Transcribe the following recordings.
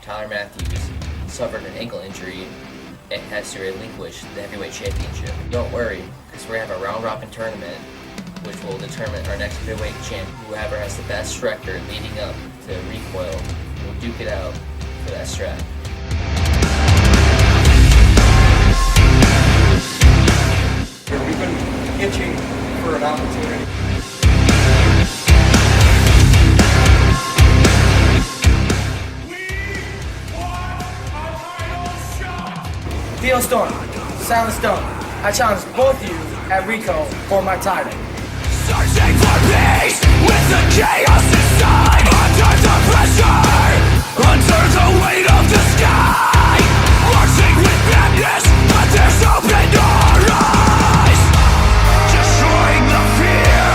Tyler Matthews suffered an ankle injury and has to relinquish the heavyweight championship. Don't worry, because we're going to have a round-robin tournament which will determine our next heavyweight champ. Whoever has the best record leading up to Recoil will duke it out for that strap. We've been itching for an opportunity. Theo Storm, Silent Stone, I challenge both of you at Recoil for my title. Searching for peace with the chaos inside. Under the pressure, under the weight of the sky. Marching with madness, but there's open eyes. Destroying the fear,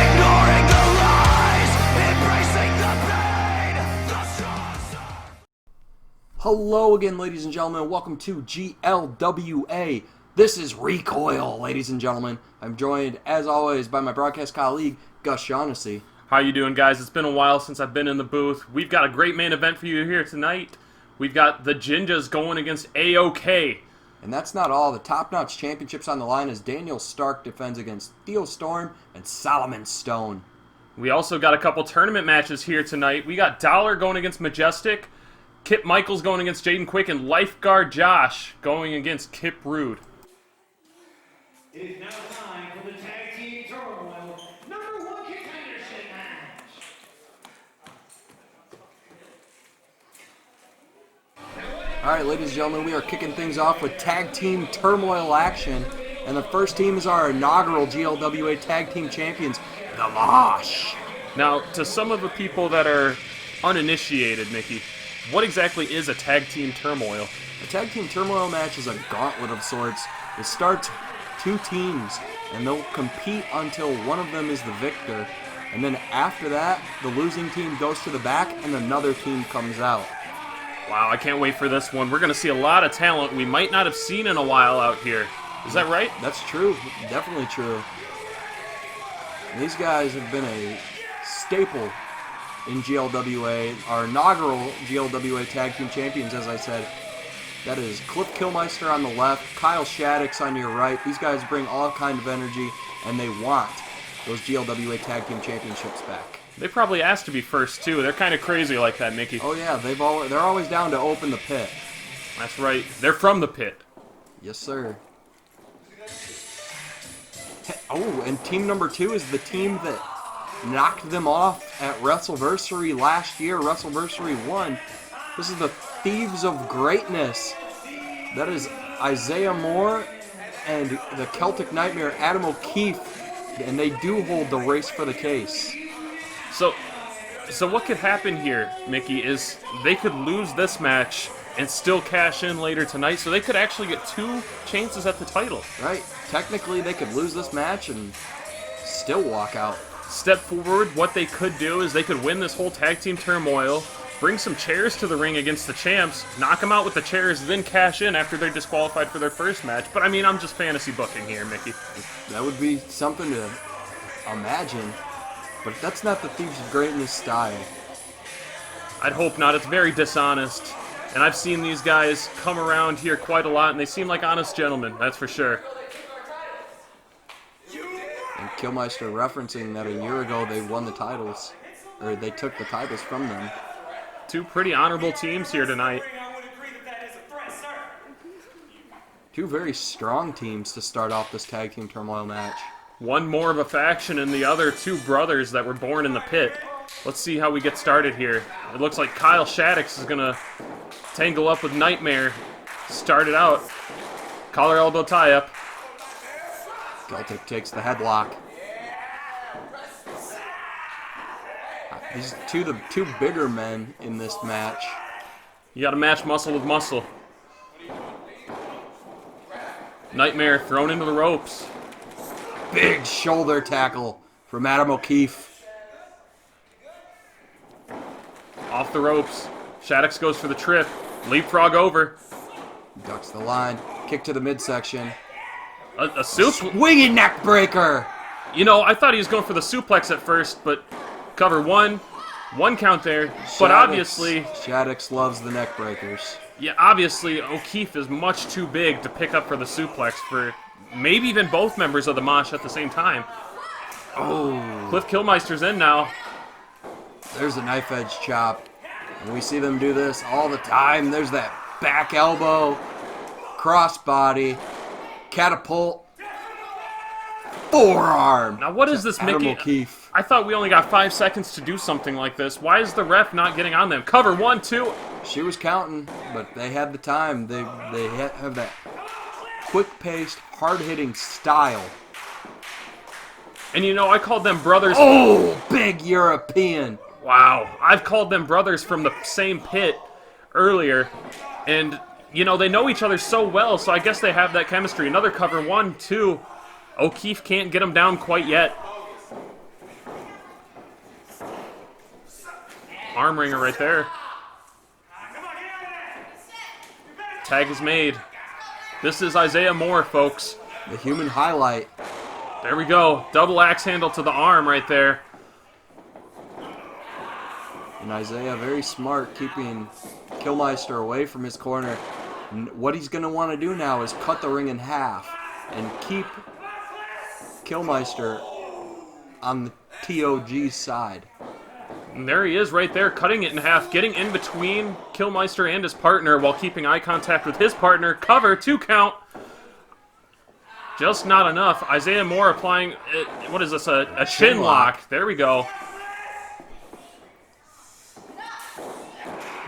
ignoring the lies, embracing the pain, the strong. Hello again, ladies and gentlemen. Welcome to GLWA. This is Recoil, ladies and gentlemen. I'm joined, as always, by my broadcast colleague, Gus Shaughnessy. How you doing, guys? It's been a while since I've been in the booth. We've got a great main event for you here tonight. We've got the Ginjaz going against AOK. And that's not all. The top-notch championships on the line as Daniel Stark defends against Theo Storm and Solomon Stone. We also got a couple tournament matches here tonight. We got Dollar going against Majestic, Kip Michaels going against Jayden Quick, and Lifeguard Josh going against Kipp Rude. It is now time for the Tag Team Turmoil #1 contendership match. Alright, ladies and gentlemen, we are kicking things off with Tag Team Turmoil action. And the first team is our inaugural GLWA Tag Team Champions, the Mosh. Now, to some of the people that are uninitiated, Mickey, what exactly is a Tag Team Turmoil? A Tag Team Turmoil match is a gauntlet of sorts. It starts two teams, and they'll compete until one of them is the victor. And then after that, the losing team goes to the back, and another team comes out. Wow, I can't wait for this one. We're going to see a lot of talent we might not have seen in a while out here. Is that right? That's true. Definitely true. These guys have been a staple in GLWA, our inaugural GLWA Tag Team Champions, as I said. That is Cliff Killmeister on the left, Kyle Shaddix on your right. These guys bring all kind of energy, and they want those GLWA Tag Team Championships back. They probably asked to be first, too. They're kind of crazy like that, Mickey. Oh, yeah, they're always down to open the pit. That's right. They're from the pit. Yes, sir. Oh, and team number 2 is the team that knocked them off at WrestleVersary last year, WrestleVersary 1. This is the Thieves of Greatness. That is Isaiah Moore and the Celtic Nightmare Adam O'Keefe, and they do hold the race for the case. So what could happen here, Mickey, is they could lose this match and still cash in later tonight, so they could actually get 2 chances at the title. Right. Technically, they could lose this match and still walk out. Step forward, what they could do is they could win this whole Tag Team Turmoil, bring some chairs to the ring against the champs, knock them out with the chairs, then cash in after they're disqualified for their first match. But I mean, I'm just fantasy booking here, Mickey. That would be something to imagine, but that's not the Thieves of Greatness style. I'd hope not. It's very dishonest. And I've seen these guys come around here quite a lot, and they seem like honest gentlemen, that's for sure. And Killmeister referencing that a year ago they won the titles, or they took the titles from them. 2 pretty honorable teams here tonight. 2 very strong teams to start off this Tag Team Turmoil match. One more of a faction and the other 2 brothers that were born in the pit. Let's see how we get started here. It looks like Kyle Shaddix is going to tangle up with Nightmare. Start it out. Collar elbow tie-up. Celtic takes the headlock. These the two bigger men in this match. You got to match muscle with muscle. Nightmare thrown into the ropes. Big shoulder tackle from Adam O'Keefe. Off the ropes. Shaddix goes for the trip. Leapfrog over. Ducks the line. Kick to the midsection. A soup? Swinging neck breaker. You know, I thought he was going for the suplex at first, but cover 1, 1 count there, but obviously... Shaddix loves the neck breakers. Yeah, obviously, O'Keefe is much too big to pick up for the suplex for maybe even both members of the Mosh at the same time. Oh. Cliff Killmeister's in now. There's a knife edge chop. And we see them do this all the time. There's that back elbow, crossbody, catapult, forearm. Now, what is this, Mickey? O'Keefe. I thought we only got 5 seconds to do something like this. Why is the ref not getting on them? Cover, 1, 2. She was counting, but they had the time. They have that quick-paced, hard-hitting style. And you know, I called them brothers. Oh, big European. Wow. I've called them brothers from the same pit earlier. And, you know, they know each other so well, so I guess they have that chemistry. Another cover, 1, 2. O'Keefe can't get him down quite yet. Arm wringer right there. Tag is made. This is Isaiah Moore, folks. The human highlight. There we go. Double axe handle to the arm right there. And Isaiah very smart, keeping Killmeister away from his corner. What he's going to want to do now is cut the ring in half and keep Killmeister on the TOG's side. And there he is right there, cutting it in half, getting in between Killmeister and his partner while keeping eye contact with his partner. Cover, 2 count. Just not enough. Isaiah Moore applying, what is this, a chin lock. There we go.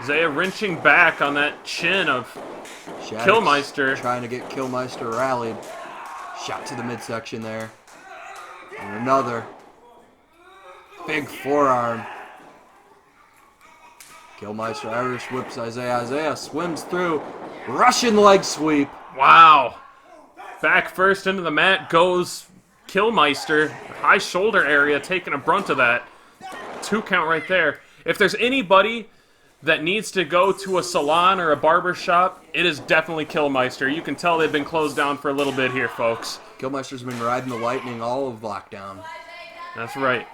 Isaiah wrenching back on that chin of Shaddix Killmeister. Trying to get Killmeister rallied. Shot to the midsection there. And another. Big forearm. Killmeister Irish whips Isaiah. Isaiah swims through. Russian leg sweep. Wow. Back first into the mat goes Killmeister. High shoulder area taking a brunt of that. 2 count right there. If there's anybody that needs to go to a salon or a barber shop, it is definitely Killmeister. You can tell they've been closed down for a little bit here, folks. Killmeister's been riding the lightning all of lockdown. That's right.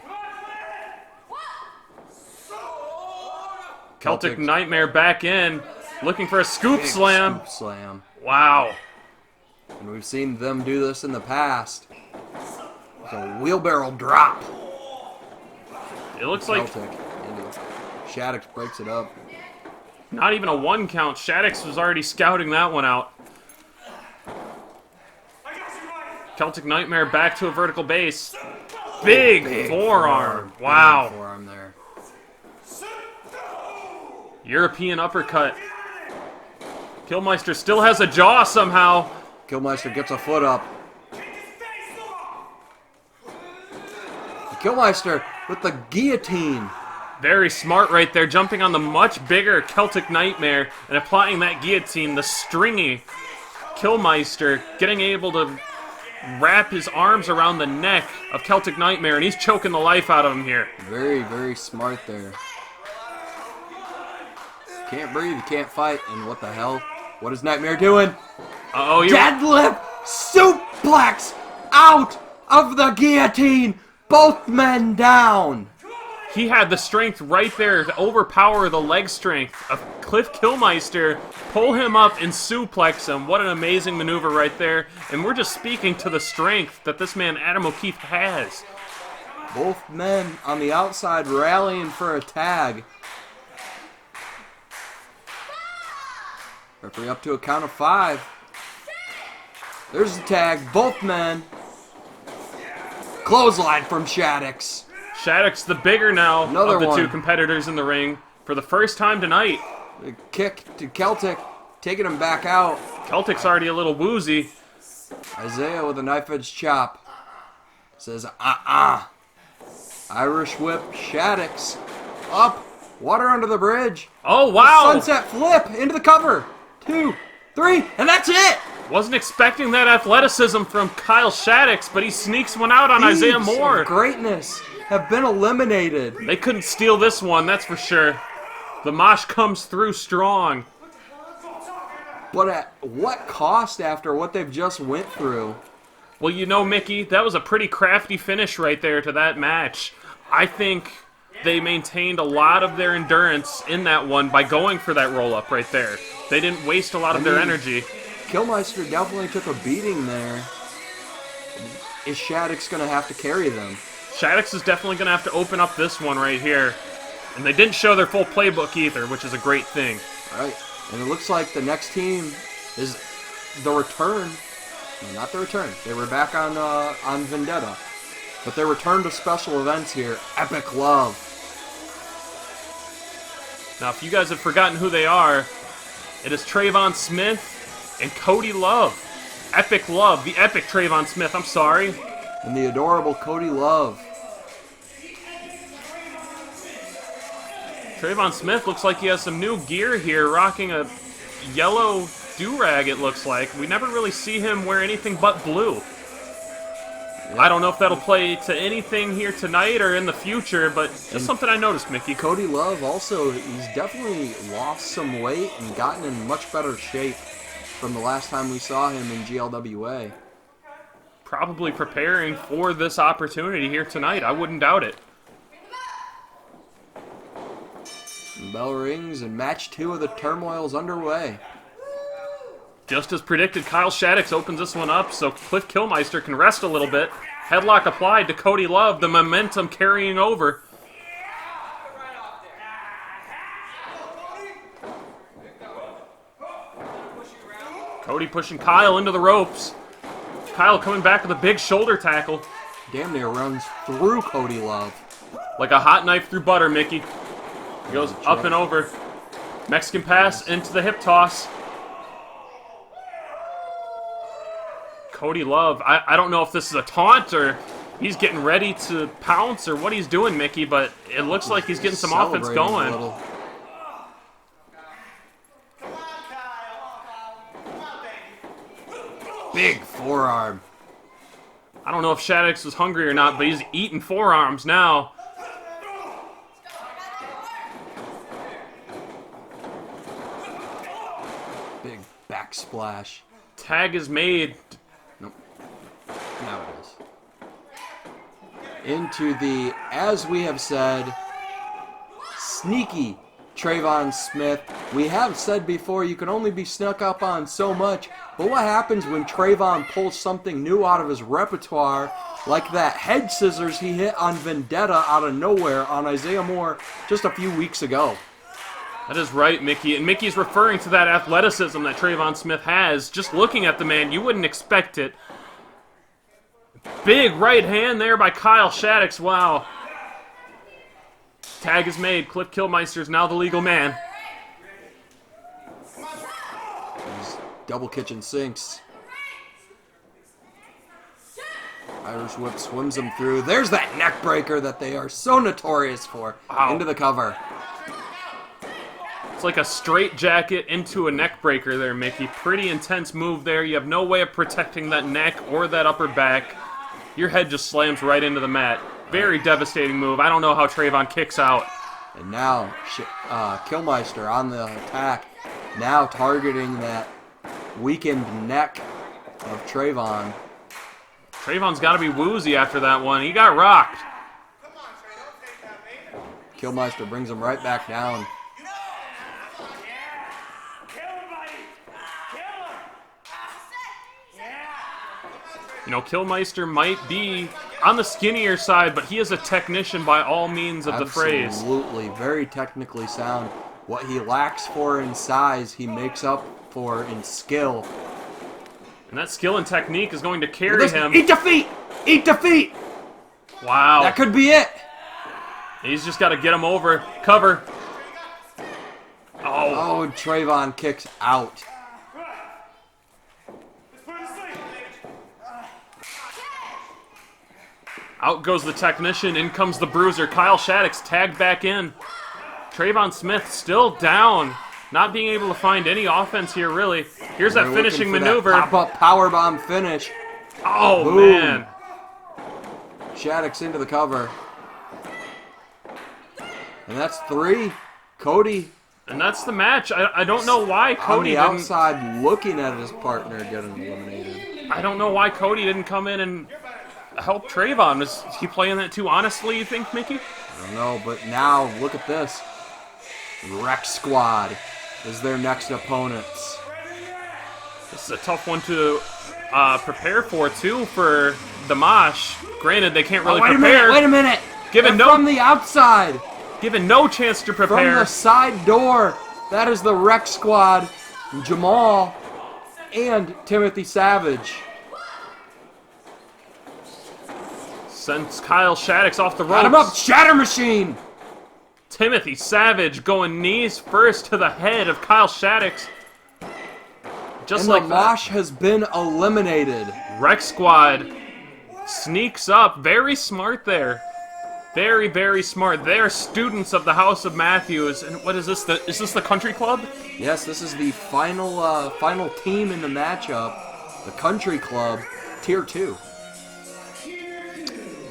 Celtic Nightmare back in, looking for a scoop Big slam. Scoop slam. Wow. And we've seen them do this in the past. It's a wheelbarrow drop. It looks like Celtic. Shaddix breaks it up. not even a 1 count. Shaddix was already scouting that one out. Celtic Nightmare back to a vertical base. Big forearm. Wow. Big forearm there. European uppercut. Killmeister still has a jaw somehow. Killmeister gets a foot up. Killmeister with the guillotine. Very smart right there, jumping on the much bigger Celtic Nightmare and applying that guillotine, the stringy Killmeister, getting able to wrap his arms around the neck of Celtic Nightmare, and he's choking the life out of him here. Very, very smart there. Can't breathe, you can't fight, and what the hell? What is Nightmare doing? Uh-oh, Deadlift suplex out of the guillotine. Both men down. he had the strength right there to overpower the leg strength of Cliff Killmeister, pull him up and suplex him. What an amazing maneuver right there. And we're just speaking to the strength that this man Adam O'Keefe has. Both men on the outside rallying for a tag. Referee up to a count of 5. There's the tag. Both men. Clothesline from Shaddix. Shaddix the bigger now Another of the one. 2 competitors in the ring for the first time tonight. The kick to Celtic, taking him back out. Celtic's already a little woozy. Isaiah with a knife edge chop. Says, Irish whip, Shaddix. Up, water under the bridge. Oh, wow! Sunset flip into the cover. 2, 3, and that's it! Wasn't expecting that athleticism from Kyle Shaddix, but he sneaks one out on Thieves Isaiah Moore. of greatness have been eliminated. They couldn't steal this one, that's for sure. The mosh comes through strong. But at what cost after what they've just went through? Well, you know, Mickey, that was a pretty crafty finish right there to that match. I think they maintained a lot of their endurance in that one by going for that roll-up right there. They didn't waste a lot of their energy. Killmeister definitely took a beating there. Is Shattuck's going to have to carry them? Shaddix is definitely going to have to open up this one right here. And they didn't show their full playbook either, which is a great thing. All right. And it looks like the next team is the return. No, not the return. They were back on Vendetta. But their return to special events here, Epic Love. Now, if you guys have forgotten who they are, it is Trayvon Smith and Cody Love. Epic Love, the epic Trayvon Smith, I'm sorry. And the adorable Cody Love. Trayvon Smith looks like he has some new gear here, rocking a yellow do-rag, it looks like. We never really see him wear anything but blue. I don't know if that'll play to anything here tonight or in the future, but just something I noticed, Mickey. Cody Love also, he's definitely lost some weight and gotten in much better shape from the last time we saw him in GLWA. Probably preparing for this opportunity here tonight. I wouldn't doubt it. Bell rings and match 2 of the Turmoil's underway. Just as predicted, Kyle Shaddix opens this one up so Cliff Killmeister can rest a little bit. Headlock applied to Cody Love, the momentum carrying over. Cody pushing Kyle into the ropes. Kyle coming back with a big shoulder tackle. Damn near runs through Cody Love. Like a hot knife through butter, Mickey. He goes up and over. Mexican pass into the hip toss. Cody Love, I don't know if this is a taunt or he's getting ready to pounce or what he's doing, Mickey, but it looks like he's getting some offense going. Big forearm. I don't know if Shaddix was hungry or not, but he's eating forearms now. Big backsplash. Tag is made. Nope. Now it is. Into the, as we have said, sneaky Trayvon Smith. We have said before you can only be snuck up on so much, but what happens when Trayvon pulls something new out of his repertoire, like that head scissors he hit on Vendetta out of nowhere on Isaiah Moore just a few weeks ago? That is right, Mickey. And Mickey's referring to that athleticism that Trayvon Smith has. Just looking at the man, you wouldn't expect it. Big right hand there by Kyle Shaddix. Wow. Tag is made. Cliff Killmeister is now the legal man. He's double kitchen sinks. Irish whip swims him through. There's that neck breaker that they are so notorious for. Wow. Into the cover. It's like a straight jacket into a neck breaker there, Mickey. Pretty intense move there. You have no way of protecting that neck or that upper back. Your head just slams right into the mat. Very devastating move. I don't know how Trayvon kicks out. And now, Killmeister on the attack. Now targeting that weakened neck of Trayvon. Trayvon's got to be woozy after that one. He got rocked. Killmeister brings him right back down. You know, Killmeister might be on the skinnier side, but he is a technician by all means of the phrase. Absolutely. Very technically sound. What he lacks for in size, he makes up for in skill. And that skill and technique is going to carry him. Eat defeat! Eat defeat! Wow. That could be it. He's just got to get him over. Cover. Oh, and Trayvon kicks out. Out goes the technician. In comes the bruiser. Kyle Shaddix tagged back in. Trayvon Smith still down. Not being able to find any offense here, really. Here's that finishing maneuver. Pop-up powerbomb finish. Oh, boom. Man. Shaddix into the cover. And that's 3. Cody. And that's the match. I don't know why Cody on the didn't... outside looking at his partner getting eliminated. I don't know why Cody didn't come in and help Trayvon. Is he playing that too honestly, you think, Mickey? I don't know, but now look at this. Wreck Squad is their next opponents. This is a tough one to prepare for, too, for the Mosh. Granted, they can't really prepare. Wait a minute! Given They're from the outside! Given no chance to prepare. From the side door, that is the Wreck Squad, Jamal and Timothy Savage. Sends Kyle Shaddix off the ropes. Got him up, Shatter Machine! Timothy Savage going knees first to the head of Kyle Shaddix. Just And like the that. Mosh has been eliminated. Wreck Squad sneaks up. Very smart there. Very, very smart. They're students of the House of Matthews. And what is this? Is this the country club? Yes, this is the final team in the matchup. The Country Club, Tier 2.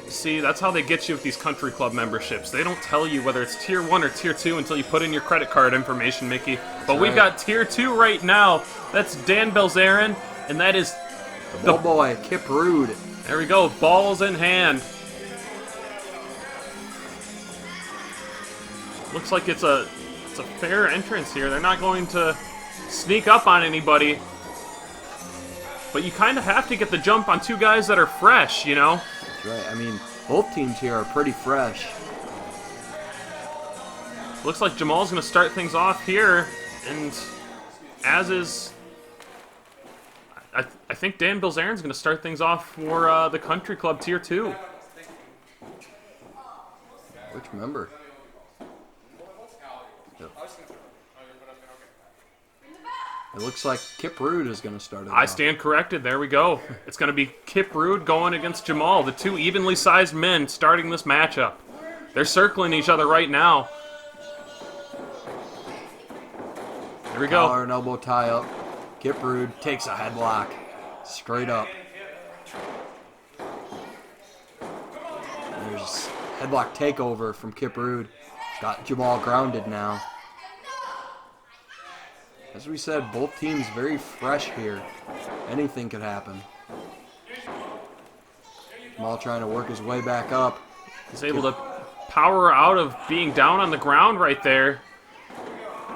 See, that's how they get you with these country club memberships. They don't tell you whether it's Tier 1 or Tier 2 until you put in your credit card information, Mickey. But we've got Tier 2 right now. That's Dan Belzaren, and that is The boy, Kipp Rude. There we go, balls in hand. Looks like it's a fair entrance here. They're not going to sneak up on anybody. But you kind of have to get the jump on two guys that are fresh, you know? That's right. I mean, both teams here are pretty fresh. Looks like Jamal's going to start things off here. And as is... I think Dan Bilzarin's going to start things off for the Country Club Tier 2. Which member? It looks like Kipp Rude is going to start it I off. stand corrected. There we go. It's going to be Kipp Rude going against Jamal, the two evenly sized men starting this matchup. They're circling each other right now. There we go. Collar and elbow tie up. Kipp Rude takes a headlock. Straight up. There's headlock takeover from Kipp Rude. Got Jamal grounded now. As we said, both teams very fresh here. Anything could happen. Jamal trying to work his way back up. He's able to power out of being down on the ground right there.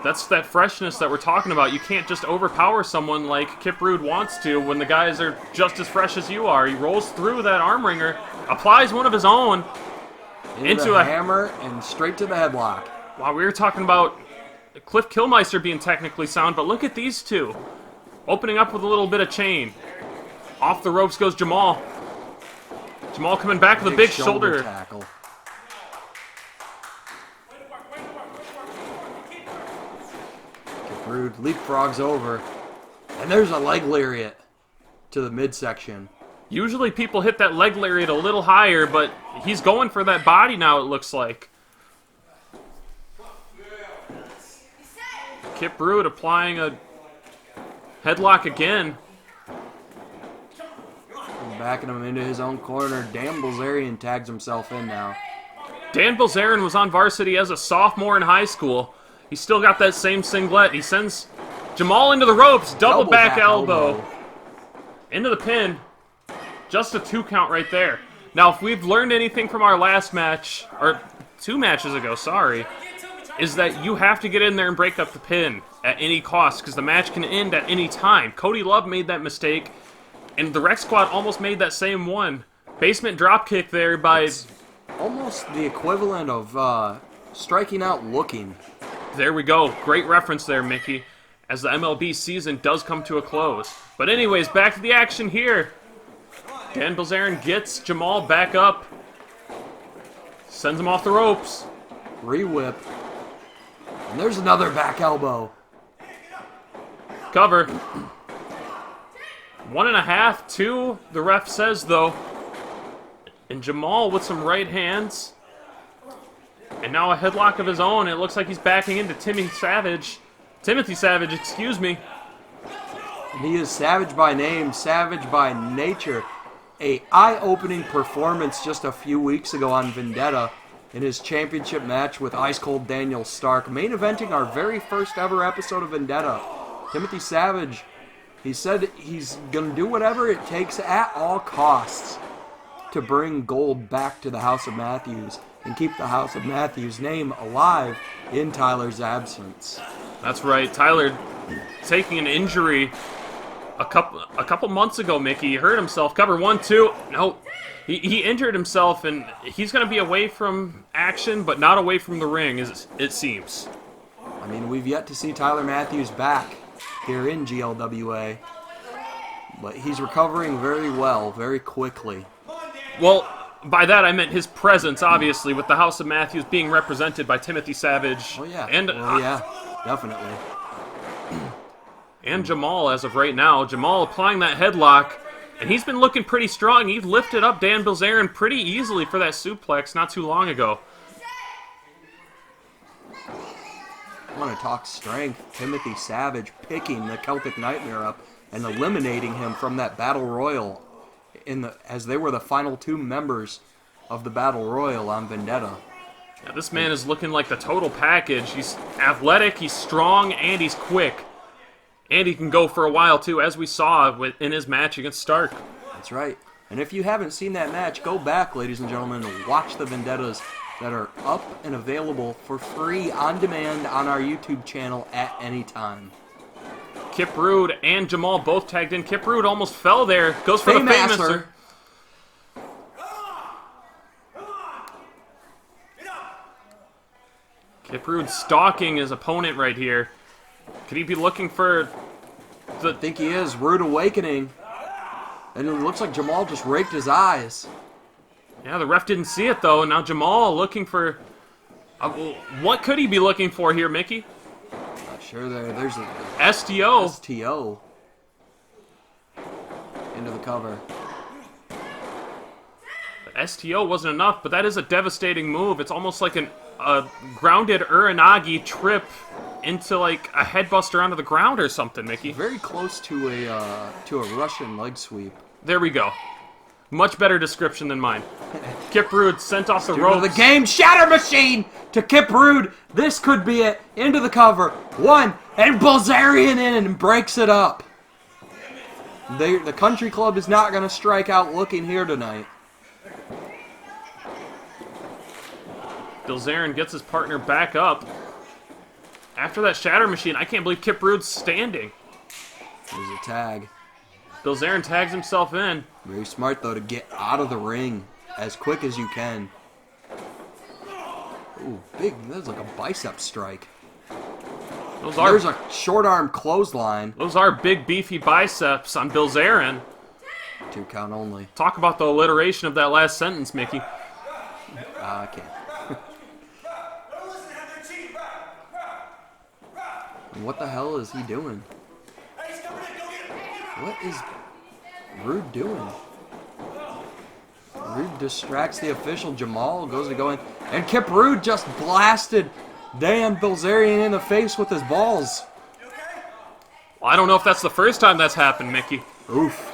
That's that freshness that we're talking about. You can't just overpower someone like Kipp Rude wants to when the guys are just as fresh as you are. He rolls through that arm wringer, applies one of his own into a a hammer and straight to the headlock. Wow, we were talking about Cliff Killmeister being technically sound, but look at these two. Opening up with a little bit of chain. Off the ropes goes Jamal. Jamal coming back with a big shoulder tackle. Kipp Rude leapfrogs over. And there's a leg lariat to the midsection. Usually people hit that leg lariat a little higher, but he's going for that body now, it looks like. Kipp Rude applying a headlock again. Backing him into his own corner. Dan Bilzerian tags himself in now. Dan Bilzerian was on varsity as a sophomore in high school. He's still got that same singlet. He sends Jamal into the ropes. Double back elbow. Into the pin. Just a 2 count right there. Now, if we've learned anything from our last match, or 2 matches ago, sorry, is that you have to get in there and break up the pin at any cost, because the match can end at any time. Cody Love made that mistake, and the Wreck Squad almost made that same one. Basement dropkick there by... It's almost the equivalent of striking out looking. There we go. Great reference there, Mickey, as the MLB season does come to a close. But anyways, back to the action here. Dan Bilzerian gets Jamal back up. Sends him off the ropes. Re-whip. And there's another back elbow. Cover. 1.5, 2, the ref says, though. And Jamal with some right hands. And now a headlock of his own. It looks like he's backing into Timothy Savage, excuse me. And he is savage by name, savage by nature. A eye-opening performance just a few weeks ago on Vendetta in his championship match with Ice Cold Daniel Stark, main eventing our very first ever episode of Vendetta. Timothy Savage, he said he's going to do whatever it takes at all costs to bring gold back to the House of Matthews and keep the House of Matthews name alive in Tyler's absence. That's right. Tyler taking an injury a couple months ago, Mickey. He hurt himself. Cover 1, 2. No. He injured himself, and he's going to be away from action, but not away from the ring, it seems. I mean, we've yet to see Tyler Matthews back here in GLWA, but he's recovering very well, very quickly. Well, by that I meant his presence, obviously, with the House of Matthews being represented by Timothy Savage. Oh, yeah. And, yeah, definitely. And Jamal as of right now. Jamal applying that headlock, and he's been looking pretty strong. He lifted up Dan Bilzerian pretty easily for that suplex not too long ago. I want to talk strength. Timothy Savage picking the Celtic Nightmare up and eliminating him from that Battle Royal as they were the final 2 members of the Battle Royal on Vendetta. Yeah, this man is looking like the total package. He's athletic, he's strong, and he's quick. And he can go for a while, too, as we saw in his match against Stark. That's right. And if you haven't seen that match, go back, ladies and gentlemen, and watch the Vendettas that are up and available for free on demand on our YouTube channel at any time. Kipp Rude and Jamal both tagged in. Kipp Rude almost fell there. Goes for the Famouser. Kipp Rude stalking his opponent right here. Could he be looking for the... I think he is. Rude awakening. And it looks like Jamal just raked his eyes. Yeah, the ref didn't see it, though. Now Jamal looking for... what could he be looking for here, Mickey? Not sure there's a... STO. STO. Into the cover. The STO wasn't enough, but that is a devastating move. It's almost like a grounded Uranagi trip into like a headbuster onto the ground or something, Mickey. Very close to a Russian leg sweep. There we go. Much better description than mine. Kipp Rude sent off the ropes. The game shatter machine to Kipp Rude. This could be it. Into the cover. 1, and Bilzerian in and breaks it up. The country club is not going to strike out looking here tonight. Bilzerian gets his partner back up. After that shatter machine, I can't believe Kipp Rude's standing. There's a tag. Bilzerian tags himself in. Very smart, though, to get out of the ring as quick as you can. Ooh, big. That's like a bicep strike. There's a short arm clothesline. Those are big, beefy biceps on Bilzerian. 2 count only. Talk about the alliteration of that last sentence, Mickey. I can't. What the hell is he doing? What is Rude doing? Rude distracts the official. Jamal goes to go in. And Kipp Rude just blasted Dan Bilzerian in the face with his balls. Well, I don't know if that's the first time that's happened, Mickey. Oof.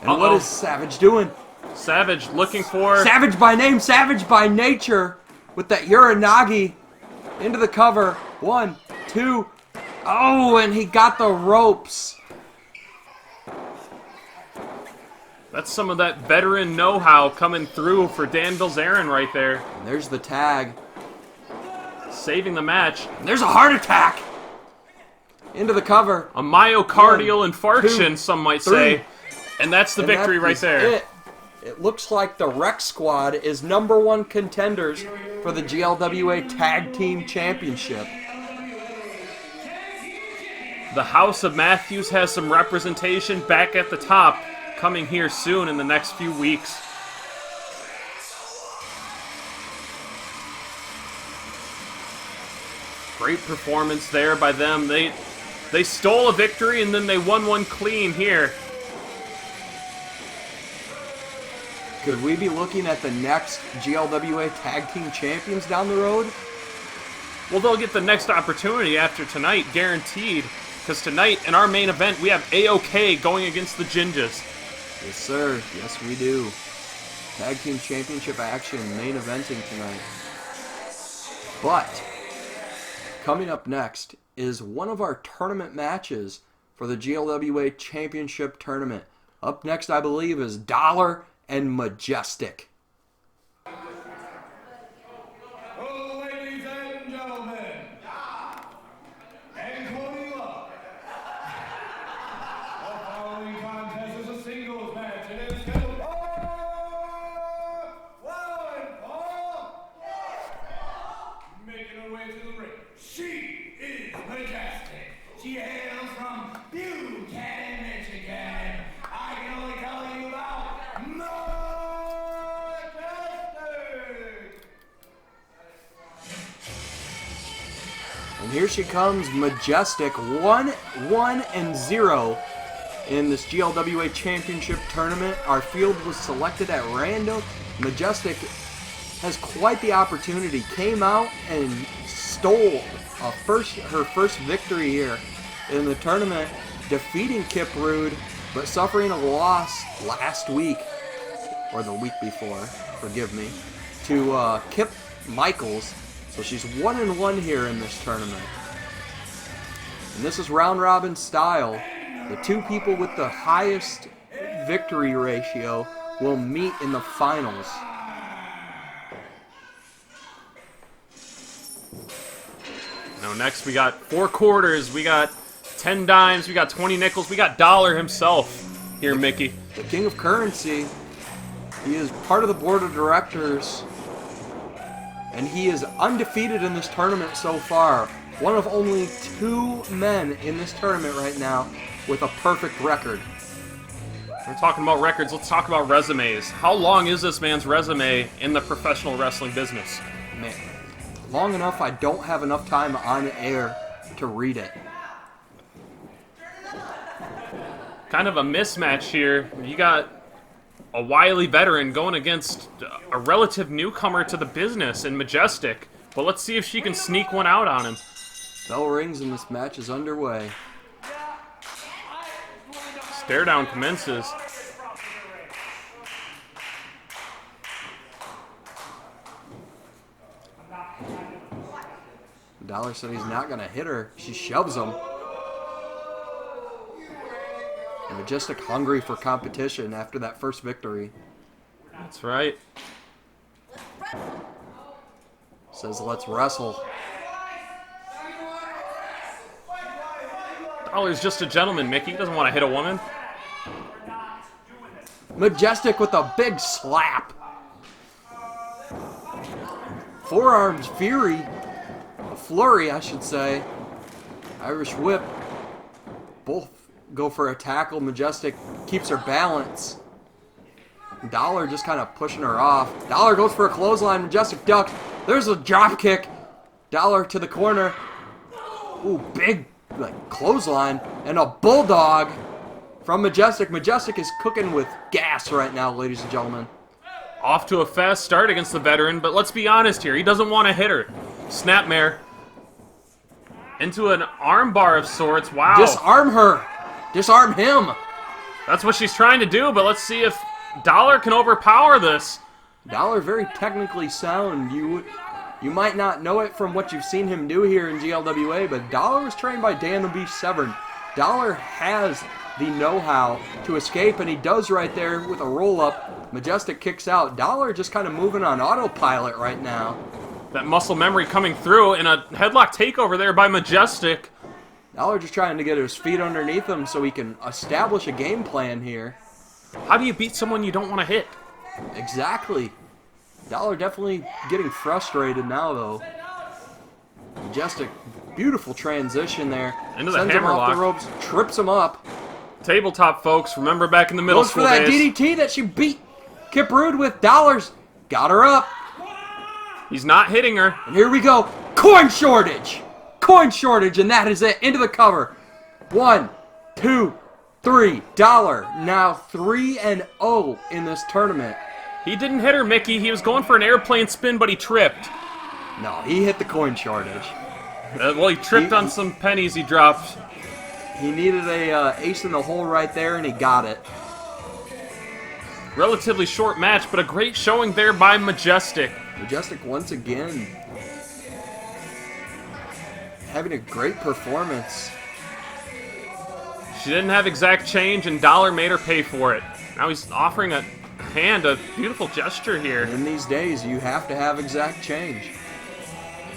And what is Savage doing? Savage looking for... Savage by name, Savage by nature. With that Uranagi into the cover. 1, 2... Oh, and he got the ropes. That's some of that veteran know-how coming through for Dan Bilzerian right there. And there's the tag. Saving the match. And there's a heart attack. Into the cover. A myocardial 1, infarction, 2, some might 3. say. And that's the victory right there. It looks like the Rec Squad is #1 contenders for the GLWA Tag Team Championship. The House of Matthews has some representation back at the top, coming here soon in the next few weeks. Great performance there by them. They stole a victory and then they won one clean here. Could we be looking at the next GLWA Tag Team Champions down the road? Well, they'll get the next opportunity after tonight, guaranteed. Because tonight, in our main event, we have AOK going against the Ginjaz. Yes, sir. Yes, we do. Tag Team Championship action, main eventing tonight. But, coming up next is one of our tournament matches for the GLWA Championship Tournament. Up next, I believe, is $1 and Majestic. Oh, ladies and gentlemen, and quoting up, the following contest is a singles match and is scheduled for Paul. Making her way to the ring, she is Majestic. She hails from Buchanan, Michigan. I can only tell you about Majestic. And here she comes, Majestic, 1-1-0 in this GLWA Championship tournament. Our field was selected at random. Majestic has quite the opportunity. Came out and stole her first victory here in the tournament, defeating Kipp Rude, but suffering a loss last week, or the week before, forgive me, to Kip Michaels. So she's 1-1 here in this tournament. And this is round robin style. The two people with the highest victory ratio will meet in the finals. Now next we got 4 quarters, we got 10 dimes, we got 20 nickels, we got Dollar himself here, Mickey. The king of currency. He is part of the board of directors, and he is undefeated in this tournament so far. One of only 2 men in this tournament right now with a perfect record. We're talking about records, let's talk about resumes. How long is this man's resume in the professional wrestling business? Man, long enough I don't have enough time on air to read it. Kind of a mismatch here. You got a wily veteran going against a relative newcomer to the business in Majestic. But let's see if she can sneak one out on him. Bell rings and this match is underway. Stare down commences. Dollar said he's not going to hit her. She shoves him. And Majestic hungry for competition after that first victory. That's right. Says, let's wrestle. Dollar's just a gentleman, Mickey. He doesn't want to hit a woman. Majestic with a big slap. Forearms fury. A flurry, I should say. Irish whip. Both go for a tackle. Majestic keeps her balance. Dollar just kind of pushing her off. Dollar goes for a clothesline. Majestic ducks. There's a drop kick. Dollar to the corner. Ooh, big clothesline. And a bulldog from Majestic. Majestic is cooking with gas right now, ladies and gentlemen. Off to a fast start against the veteran, but let's be honest here. He doesn't want to hit her. Snapmare. Into an armbar of sorts. Wow. Disarm her. Disarm him. That's what she's trying to do, but let's see if Dollar can overpower this. Dollar very technically sound. You might not know it from what you've seen him do here in GLWA, but Dollar was trained by Dan the Beast Severn. Dollar has the know-how to escape, and he does right there with a roll-up. Majestic kicks out. Dollar just kind of moving on autopilot right now. That muscle memory coming through, and a headlock takeover there by Majestic. Dollar just trying to get his feet underneath him so he can establish a game plan here. How do you beat someone you don't want to hit? Exactly. Dollar definitely getting frustrated now, though. Majestic, beautiful transition there. Into the Sends him off hammerlock. the ropes, trips him up. Tabletop, folks. Remember back in the middle Goes school for that days. DDT that she beat Kipp Rude with. Dollars. Got her up. He's not hitting her. And here we go. Coin shortage. Coin shortage, and that is it. Into the cover. 1, 2, 3. Dollar now 3-0 in this tournament. He didn't hit her, Mickey. He was going for an airplane spin, but he tripped. No, he hit the coin shortage. Well, he tripped on some pennies he dropped. He needed a ace in the hole right there, and he got it. Relatively short match, but a great showing there by Majestic. Majestic once again having a great performance. She didn't have exact change, and Dollar made her pay for it. Now he's offering a hand, a beautiful gesture here. In these days, you have to have exact change.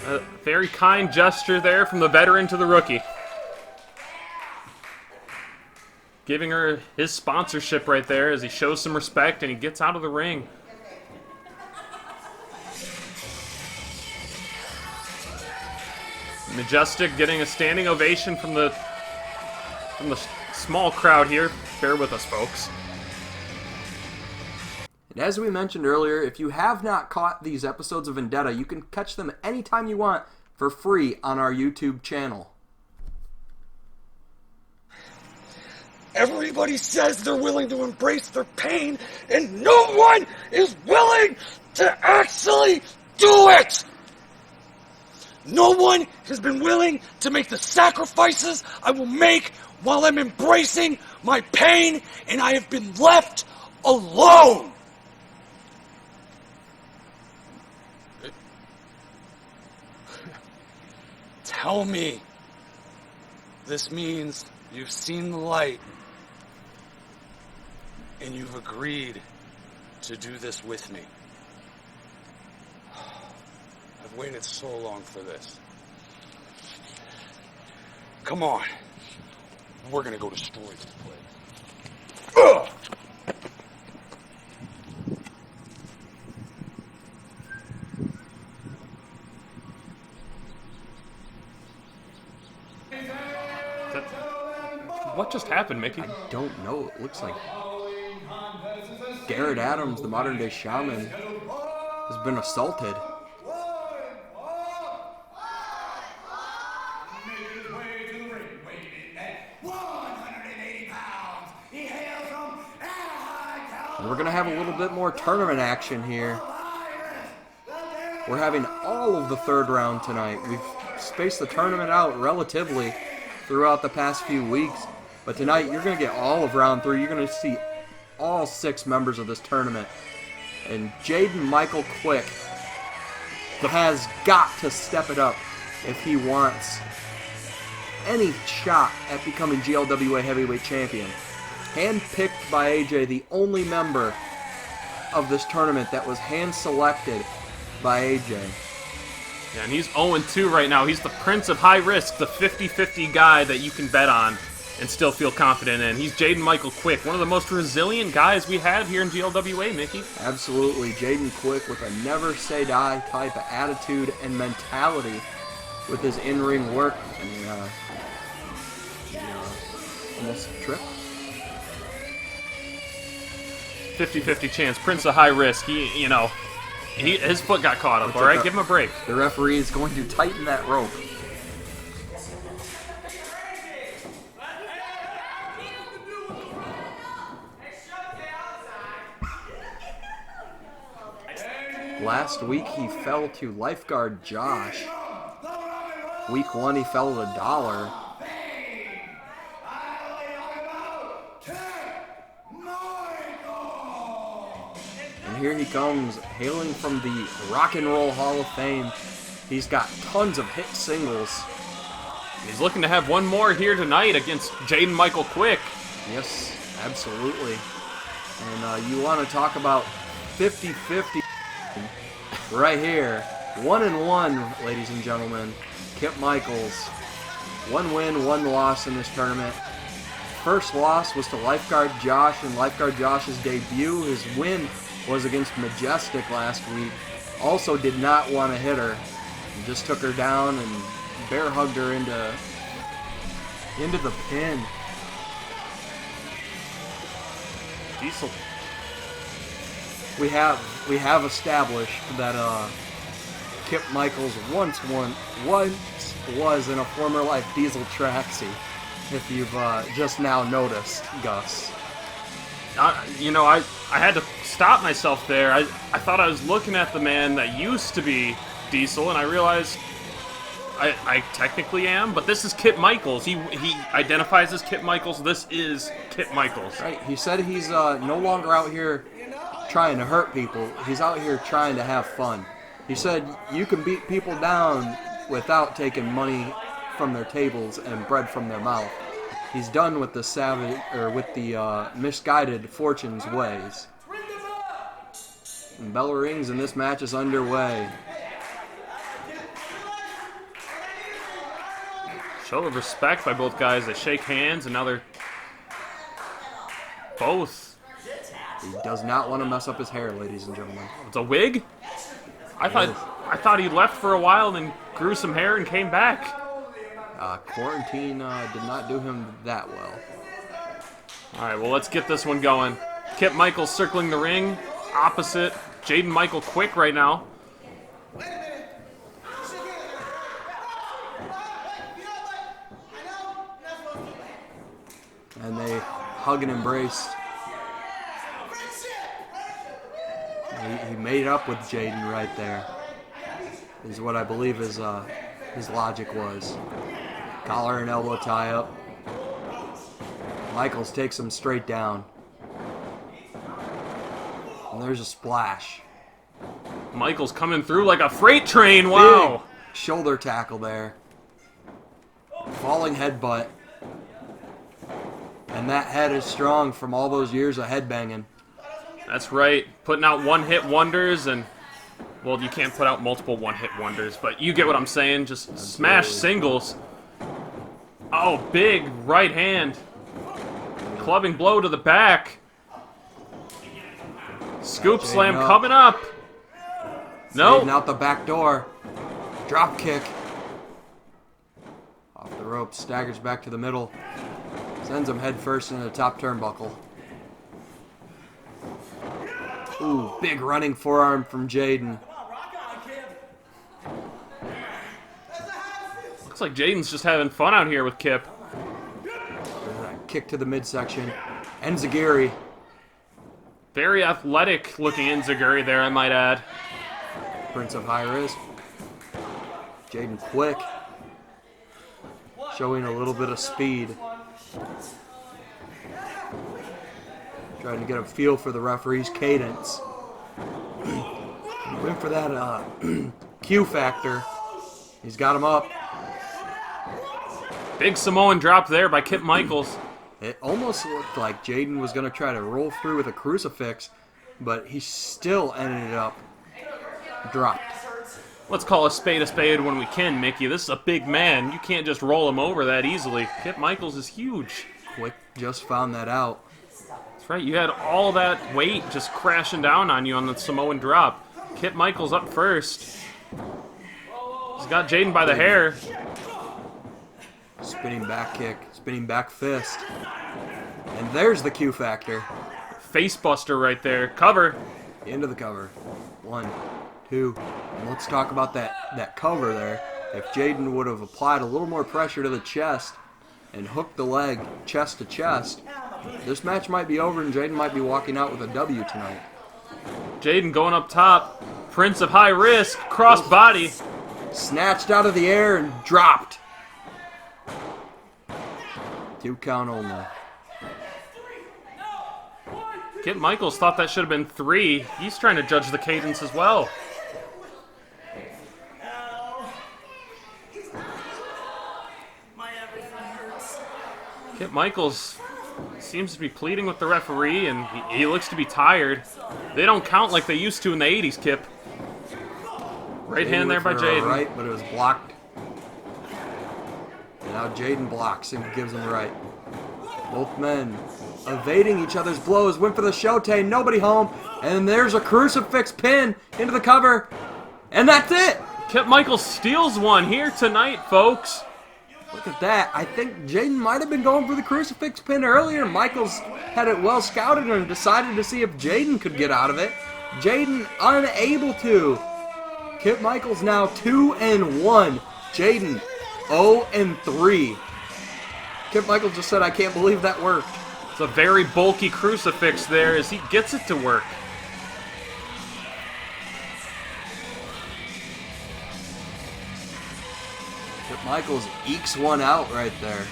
A very kind gesture there from the veteran to the rookie. Giving her his sponsorship right there as he shows some respect and he gets out of the ring. Majestic getting a standing ovation from the small crowd here. Bear with us, folks. And as we mentioned earlier, if you have not caught these episodes of Vendetta, you can catch them anytime you want for free on our YouTube channel. Everybody says they're willing to embrace their pain, and no one is willing to actually do it! No one has been willing to make the sacrifices I will make while I'm embracing my pain, and I have been left alone! Tell me this means you've seen the light and you've agreed to do this with me. I've waited so long for this. Come on. We're gonna go destroy this place. Ugh! What just happened, Mickey? I don't know. It looks like Garrett Adams, the modern day shaman, has been assaulted. And we're going to have a little bit more tournament action here. We're having all of the third round tonight. We've spaced the tournament out relatively throughout the past few weeks. But tonight, you're going to get all of round 3. You're going to see all 6 members of this tournament. And Jayden Michael Quick has got to step it up if he wants any shot at becoming GLWA Heavyweight Champion. Handpicked by AJ, the only member of this tournament that was hand-selected by AJ. Yeah, and he's 0-2 right now. He's the Prince of High Risk, the 50-50 guy that you can bet on and still feel confident in. He's Jayden Michael Quick, one of the most resilient guys we have here in GLWA, Mickey. Absolutely. Jayden Quick with a never-say-die type of attitude and mentality with his in-ring work. And almost tripped. 50-50 chance. Prince of High Risk. His foot got caught up, all right? Give him a break. The referee is going to tighten that rope. Last week he fell to lifeguard Josh. Week 1 he fell to $1. And here he comes, hailing from the Rock and Roll Hall of Fame. He's got tons of hit singles. He's looking to have one more here tonight against Jayden Michael Quick. Yes, absolutely. And you want to talk about 50-50 right here. 1-1, ladies and gentlemen. Kip Michaels. 1 win, 1 loss in this tournament. First loss was to Lifeguard Josh in Lifeguard Josh's debut. His win was against Majestic last week. Also did not want to hit her. He just took her down and bear hugged her into the pin. Diesel. We have established that Kip Michaels once was in a former life Diesel tracksuit. If you've just now noticed, Gus. I had to stop myself there. I thought I was looking at the man that used to be Diesel, and I realized I technically am, but this is Kip Michaels. He identifies as Kip Michaels. This is Kip Michaels. Right. He said he's no longer out here trying to hurt people. He's out here trying to have fun. He said you can beat people down without taking money from their tables and bread from their mouth. He's done with the misguided fortune's ways. And bell rings and this match is underway. Show of respect by both guys. They shake hands, and now they're both. He does not want to mess up his hair, ladies and gentlemen. It's a wig? I thought he left for a while, then grew some hair and came back. Quarantine did not do him that well. All right, well, let's get this one going. Kip Michaels circling the ring. Opposite. Jayden Michael quick right now. And they hug and embrace. He made up with Jayden right there, is what I believe his logic was. Collar and elbow tie up. Michaels takes him straight down. And there's a splash. Michaels coming through like a freight train, wow. Big shoulder tackle there. Falling headbutt. And that head is strong from all those years of headbanging. That's right. Putting out one-hit wonders, and, well, you can't put out multiple one-hit wonders, but you get what I'm saying. Just smash singles. Oh, big right hand. Clubbing blow to the back. Scoop slam coming up. No. Nope. Out the back door. Drop kick. Off the rope, staggers back to the middle. Sends him head first into the top turnbuckle. Ooh, big running forearm from Jayden. Looks like Jayden's just having fun out here with Kip. Kick to the midsection. Enziguri. Very athletic looking Enziguri there, I might add. Prince of High Risk. Jayden quick. Showing a little bit of speed. Trying to get a feel for the referee's cadence. Went for that Q factor. He's got him up. Big Samoan drop there by Kip Michaels. It almost looked like Jayden was going to try to roll through with a crucifix, but he still ended up dropped. Let's call a spade when we can, Mickey. This is a big man. You can't just roll him over that easily. Kip Michaels is huge. Quick just found that out. That's right. You had all that weight just crashing down on you on the Samoan drop. Kip Michaels up first. He's got Jayden by the hair. Spinning back kick, spinning back fist. And there's the Q factor. Face buster right there. Cover. Into the cover. 1, 2. And let's talk about that cover there. If Jayden would have applied a little more pressure to the chest and hooked the leg chest to chest, this match might be over and Jayden might be walking out with a W tonight. Jayden going up top. Prince of High Risk. Cross body. Snatched out of the air and dropped. 2 count only. Kip Michaels thought that should have been 3. He's trying to judge the cadence as well. Kip Michaels seems to be pleading with the referee, and he looks to be tired. They don't count like they used to in the 80s, Kip. Right hand there by Jayden. Right, but it was blocked. And now Jayden blocks and gives him right. Both men evading each other's blows. Went for the shote, nobody home. And there's a crucifix pin into the cover. And that's it. Kip Michaels steals one here tonight, folks. Look at that. I think Jayden might have been going for the crucifix pin earlier. Michaels had it well scouted and decided to see if Jayden could get out of it. Jayden unable to. Kip Michaels now 2-1. Jayden 0-3. Kip Michaels just said, I can't believe that worked. It's a very bulky crucifix there as he gets it to work. Kip Michaels ekes one out right there.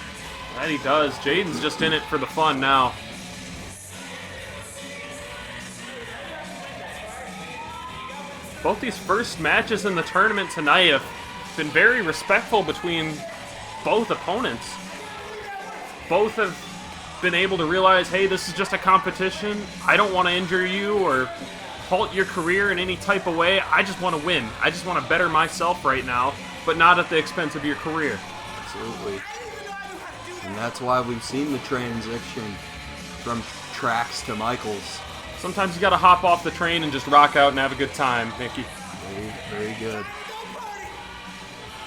That he does. Jayden's just in it for the fun now. Both these first matches in the tournament tonight have been very respectful between both opponents. Both have been able to realize, hey, this is just a competition. I don't want to injure you or halt your career in any type of way. I just want to win. I just want to better myself right now, but not at the expense of your career. Absolutely. And that's why we've seen the transition from Tracks to Michaels. Sometimes you got to hop off the train and just rock out and have a good time, Mickey. Very, very good.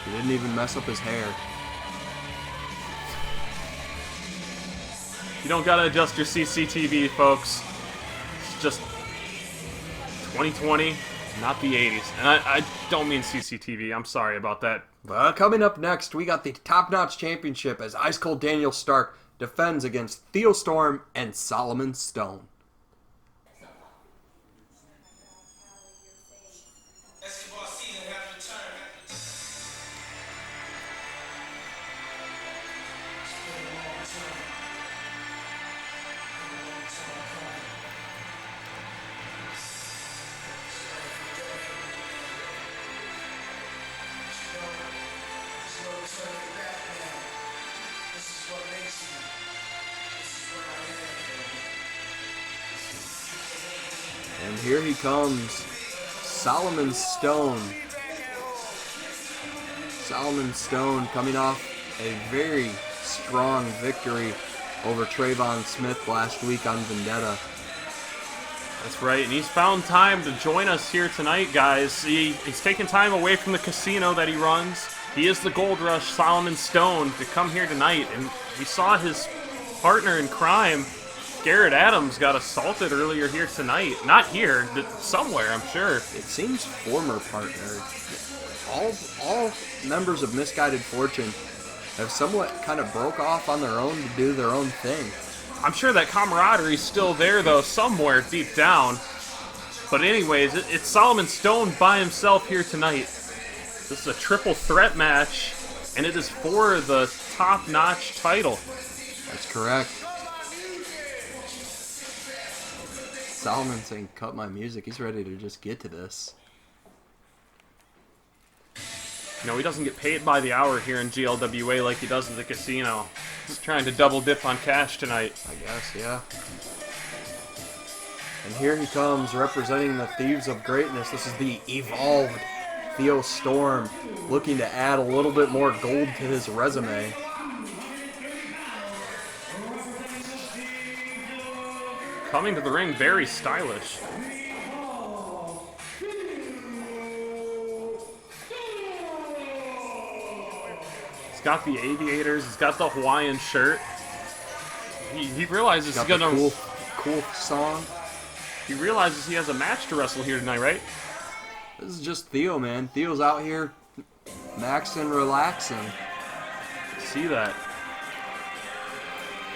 He didn't even mess up his hair. You don't got to adjust your CCTV, folks. It's just 2020, not the 80s. And I don't mean CCTV. I'm sorry about that. Coming up next, we got the Top Notch Championship as Ice Cold Daniel Stark defends against Theo Storm and Solomon Stone. And here he comes, Solomon Stone. Solomon Stone coming off a very strong victory over Trayvon Smith last week on Vendetta. That's right, and he's found time to join us here tonight, guys. He's taken time away from the casino that he runs. He is the Gold Rush, Solomon Stone, to come here tonight, and we saw his partner in crime, Garrett Adams, got assaulted earlier here tonight. Not here, but somewhere, I'm sure. It seems former partner. All members of Misguided Fortune have somewhat kind of broke off on their own to do their own thing. I'm sure that camaraderie's still there, though, somewhere deep down. But anyways, it's Solomon Stone by himself here tonight. This is a triple threat match, and it is for the top-notch title. That's correct. Solomon saying, cut my music. He's ready to just get to this. You know, he doesn't get paid by the hour here in GLWA like he does at the casino. He's trying to double dip on cash tonight. I guess, yeah. And here he comes representing the Thieves of Greatness. This is the evolved Theo Storm, looking to add a little bit more gold to his resume. Coming to the ring very stylish. He's got the aviators, he's got the Hawaiian shirt. He realizes he's gonna... Cool song. He realizes he has a match to wrestle here tonight, right? This is just Theo, man. Theo's out here maxing, relaxing. See that.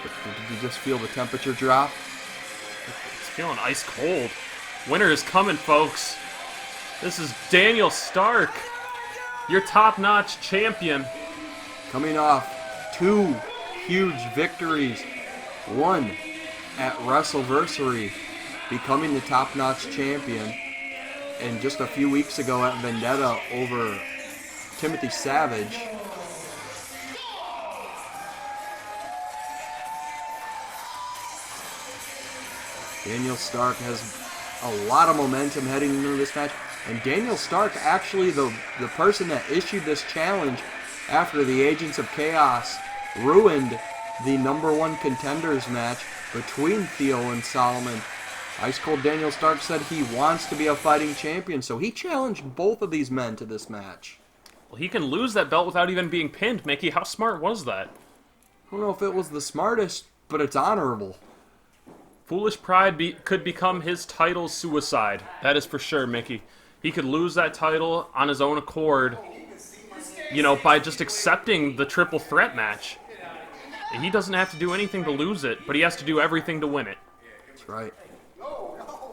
Did you just feel the temperature drop? It's feeling ice cold. Winter is coming, folks. This is Daniel Stark, your top-notch champion. Coming off 2 huge victories. One at WrestleVersary, becoming the top-notch champion. And just a few weeks ago at Vendetta over Timothy Savage. Daniel Stark has a lot of momentum heading into this match. And Daniel Stark, actually the person that issued this challenge after the Agents of Khaos ruined the #1 contenders match between Theo and Solomon. Ice Cold Daniel Stark said he wants to be a fighting champion, so he challenged both of these men to this match. Well, he can lose that belt without even being pinned, Mickey. How smart was that? I don't know if it was the smartest, but it's honorable. Foolish pride could become his title suicide. That is for sure, Mickey. He could lose that title on his own accord, you know, by just accepting the triple threat match. He doesn't have to do anything to lose it, but he has to do everything to win it. That's right. No,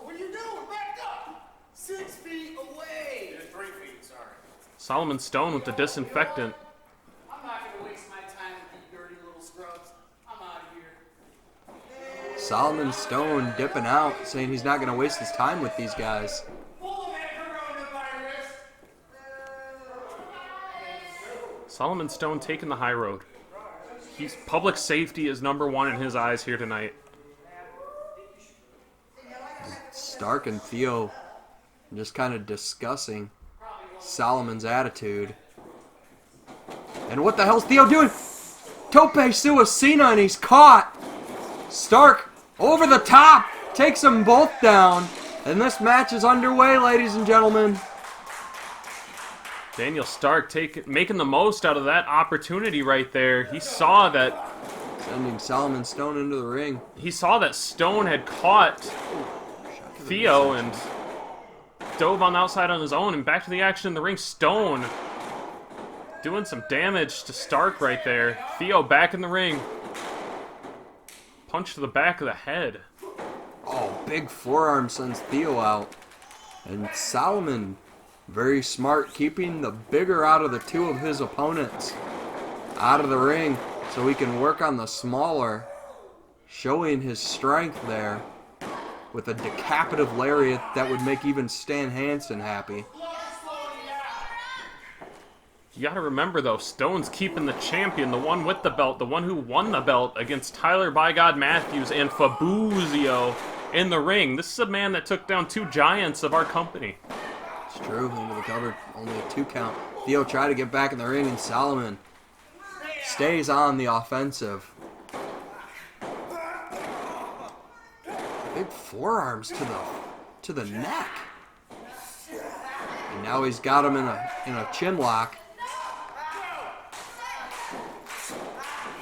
what are you doing? Back up! 6 feet away! 3 feet, sorry. Solomon Stone with the disinfectant. I'm not gonna waste my time with you dirty little scrubs. I'm out of here. Solomon Stone dipping out, saying he's not going to waste his time with these guys. Full of that coronavirus! Solomon Stone taking the high road. Public safety is #1 in his eyes here tonight. Stark and Theo just kind of discussing Solomon's attitude. And what the hell's Theo doing? Tope Suicina, and he's caught. Stark over the top takes them both down. And this match is underway, ladies and gentlemen. Daniel Stark making the most out of that opportunity right there. He saw that... Sending Solomon Stone into the ring. He saw that Stone had caught Theo and dove on the outside on his own, and back to the action in the ring. Stone doing some damage to Stark right there. Theo back in the ring. Punch to the back of the head. Oh, big forearm sends Theo out. And Solomon, very smart, keeping the bigger out of the two of his opponents out of the ring so he can work on the smaller, showing his strength there with a decapitative lariat that would make even Stan Hansen happy. You gotta remember, though, Stone's keeping the champion, the one with the belt, the one who won the belt against Tyler By God Matthews and Fabuzio in the ring. This is a man that took down two giants of our company. It's true, into the cover, only a 2 count. Theo tried to get back in the ring, and Solomon stays on the offensive. Big forearms to the neck. And now he's got him in a chin lock.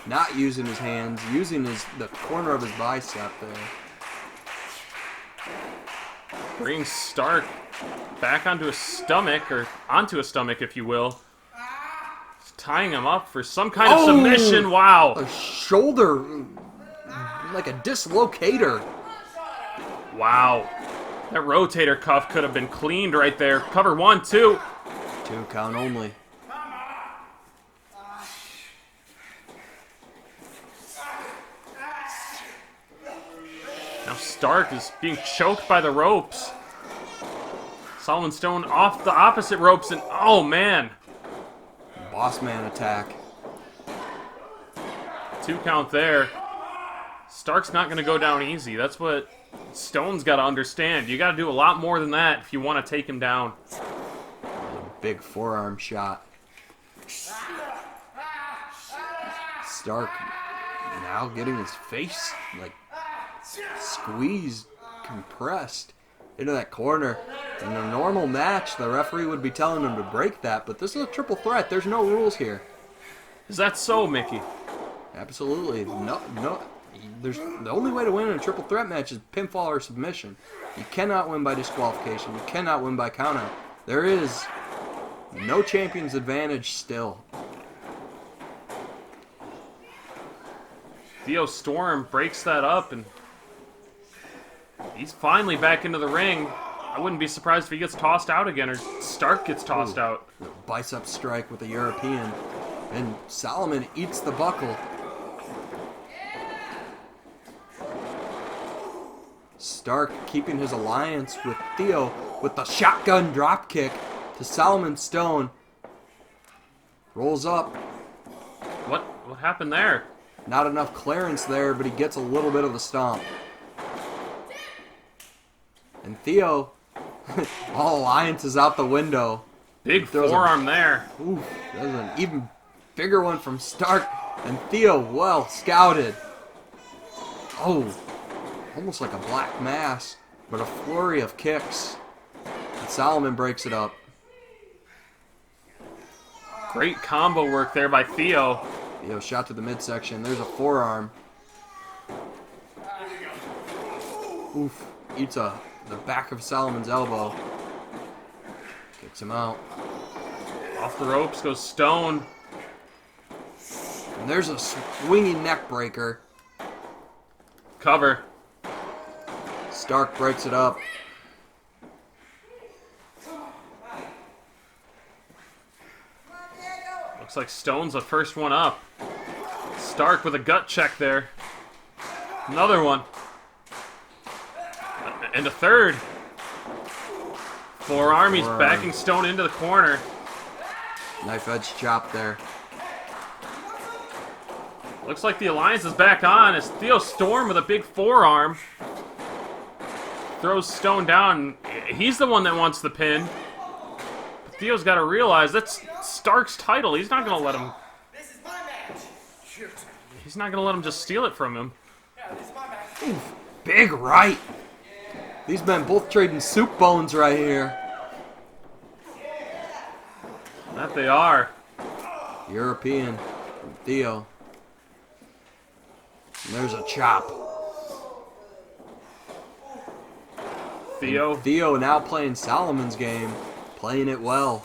Not using his hands, using the corner of his bicep there. Brings Stark back onto his stomach, or onto his stomach, if you will. He's tying him up for some kind of submission. Wow. A shoulder, like a dislocator. Wow. That rotator cuff could have been cleaned right there. Cover 1, 2. 2 count only. Now Stark is being choked by the ropes. Solomon Stone off the opposite ropes, and oh man. Boss man attack. 2 count there. Stark's not going to go down easy. That's what Stone's got to understand. You got to do a lot more than that if you want to take him down. A big forearm shot. Stark now getting his face like squeezed, compressed into that corner. In a normal match, the referee would be telling him to break that, but this is a triple threat. There's no rules here. Is that so, Mickey? Absolutely. No. There's the only way to win in a triple threat match is pinfall or submission. You cannot win by disqualification. You cannot win by countout. There is no champion's advantage still. Theo Storm breaks that up, and he's finally back into the ring. I wouldn't be surprised if he gets tossed out again, or Stark gets tossed out. The bicep strike with a European. And Solomon eats the buckle. Stark keeping his alliance with Theo with the shotgun dropkick to Solomon Stone. Rolls up. What happened there? Not enough clearance there, but he gets a little bit of the stomp. And Theo, all alliance is out the window. Big forearm there. Oof, that was an even bigger one from Stark. And Theo, well scouted. Oh, almost like a black mass, but a flurry of kicks. And Solomon breaks it up. Great combo work there by Theo. Theo shot to the midsection. There's a forearm. Oof, eats the back of Solomon's elbow. Kicks him out. Off the ropes goes Stone. And there's a swinging neck breaker. Cover. Stark breaks it up. Looks like Stone's the first one up. Stark with a gut check there. Another one. And a third. Forearm, he's backing Stone into the corner. Knife edge chop there. Looks like the alliance is back on as Theo Storm with a big forearm. throws Stone down. He's the one that wants the pin. Theo's got to realize that's Stark's title. He's not going to let him... This is my match. Shoot. He's not going to let him just steal it from him. Yeah, this is my match. Oof, big right. These men both trading soup bones right here. That they are. European from Theo. And there's a chop. Theo. And Theo now playing Solomon's game. Playing it well.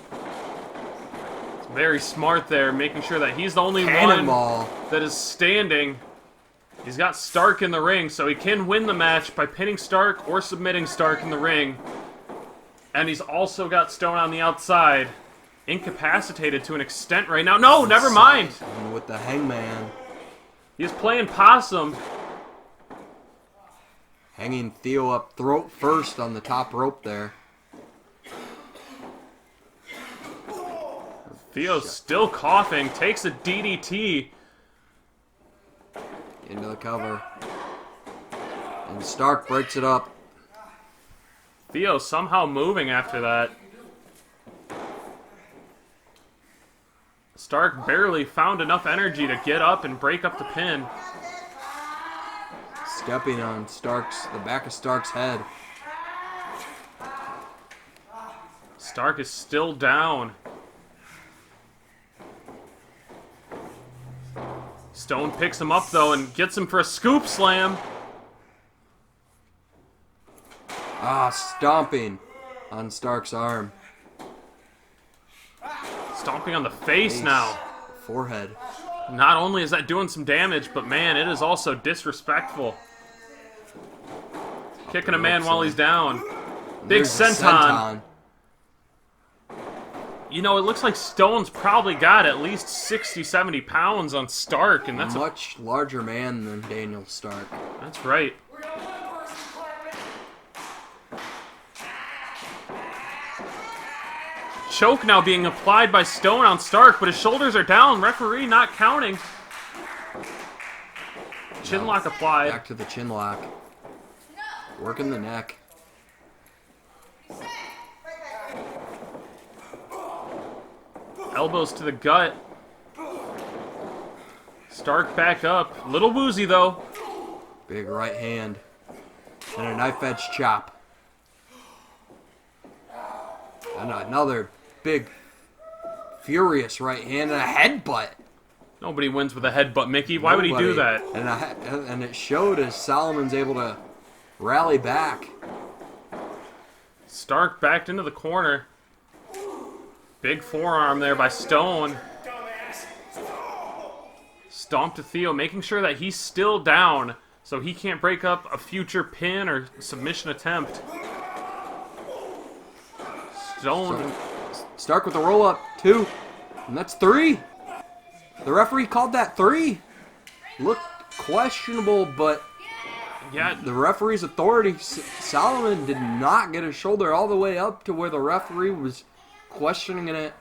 Very smart there, making sure that he's the only Cannonball. one that is standing. He's got Stark in the ring, so he can win the match by pinning Stark or submitting Stark in the ring. And he's also got Stone on the outside. Incapacitated to an extent right now. No, never mind. And with the hangman. He's playing possum. Hanging Theo up throat first on the top rope there. Theo's still coughing. Takes a DDT. Into the cover. And Stark breaks it up. Theo somehow moving after that. Stark barely found enough energy to get up and break up the pin. Stepping on the back of Stark's head. Stark is still down. Stone picks him up, though, and gets him for a scoop slam. Stomping on Stark's arm. Stomping on the face now. Forehead. Not only is that doing some damage, but man, it is also disrespectful. Kicking a man while he's down. Big There's the senton. You know, it looks like Stone's probably got at least 60, 70 pounds on Stark, and that's a much larger man than Daniel Stark. That's right. Choke now being applied by Stone on Stark, but his shoulders are down. Referee not counting. Chinlock applied. Back to the chinlock. Working the neck. Elbows to the gut. Stark back up. Little woozy, though. Big right hand. And a knife edge chop. And another big, furious right hand and a headbutt. Nobody wins with a headbutt, Mickey. Why would he do that? And it showed as Solomon's able to rally back. Stark backed into the corner. Big forearm there by Stone. Stomp to Theo, making sure that he's still down so he can't break up a future pin or submission attempt. Stone. Stark with a roll up, 2. And that's 3. The referee called that 3. Looked questionable, but yeah, the referee's authority, Solomon did not get his shoulder all the way up to where the referee was questioning it.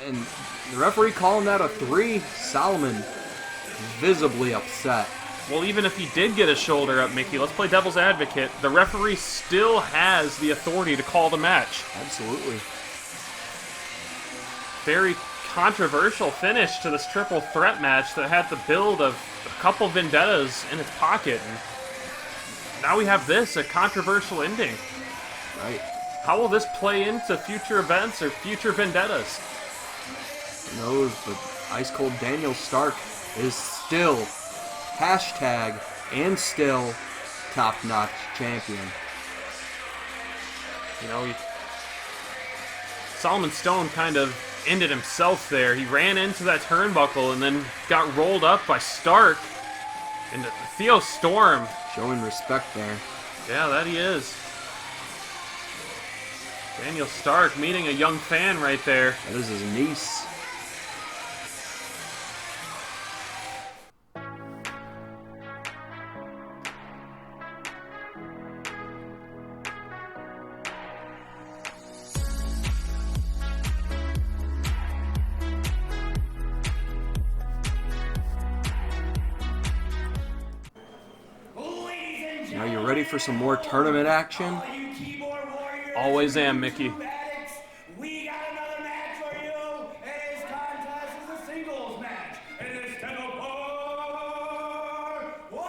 And the referee calling that a 3, Solomon visibly upset. Well, even if he did get his shoulder up, Mickey, let's play devil's advocate. The referee still has the authority to call the match. Absolutely. Very controversial finish to this triple threat match that had the build of a couple vendettas in its pocket. And now we have this, a controversial ending. Right. How will this play into future events or future vendettas? Who knows, but Ice Cold Daniel Stark is still hashtag and still top-notch champion. You know, Solomon Stone kind of ended himself there. He ran into that turnbuckle and then got rolled up by Stark. And Theo Storm. Showing respect there. Yeah, that he is. Daniel Stark meeting a young fan right there. That is his niece. ready for some more tournament action? Always am, Mickey. We got another match for you. This contest is a singles match. And it's 10 for 1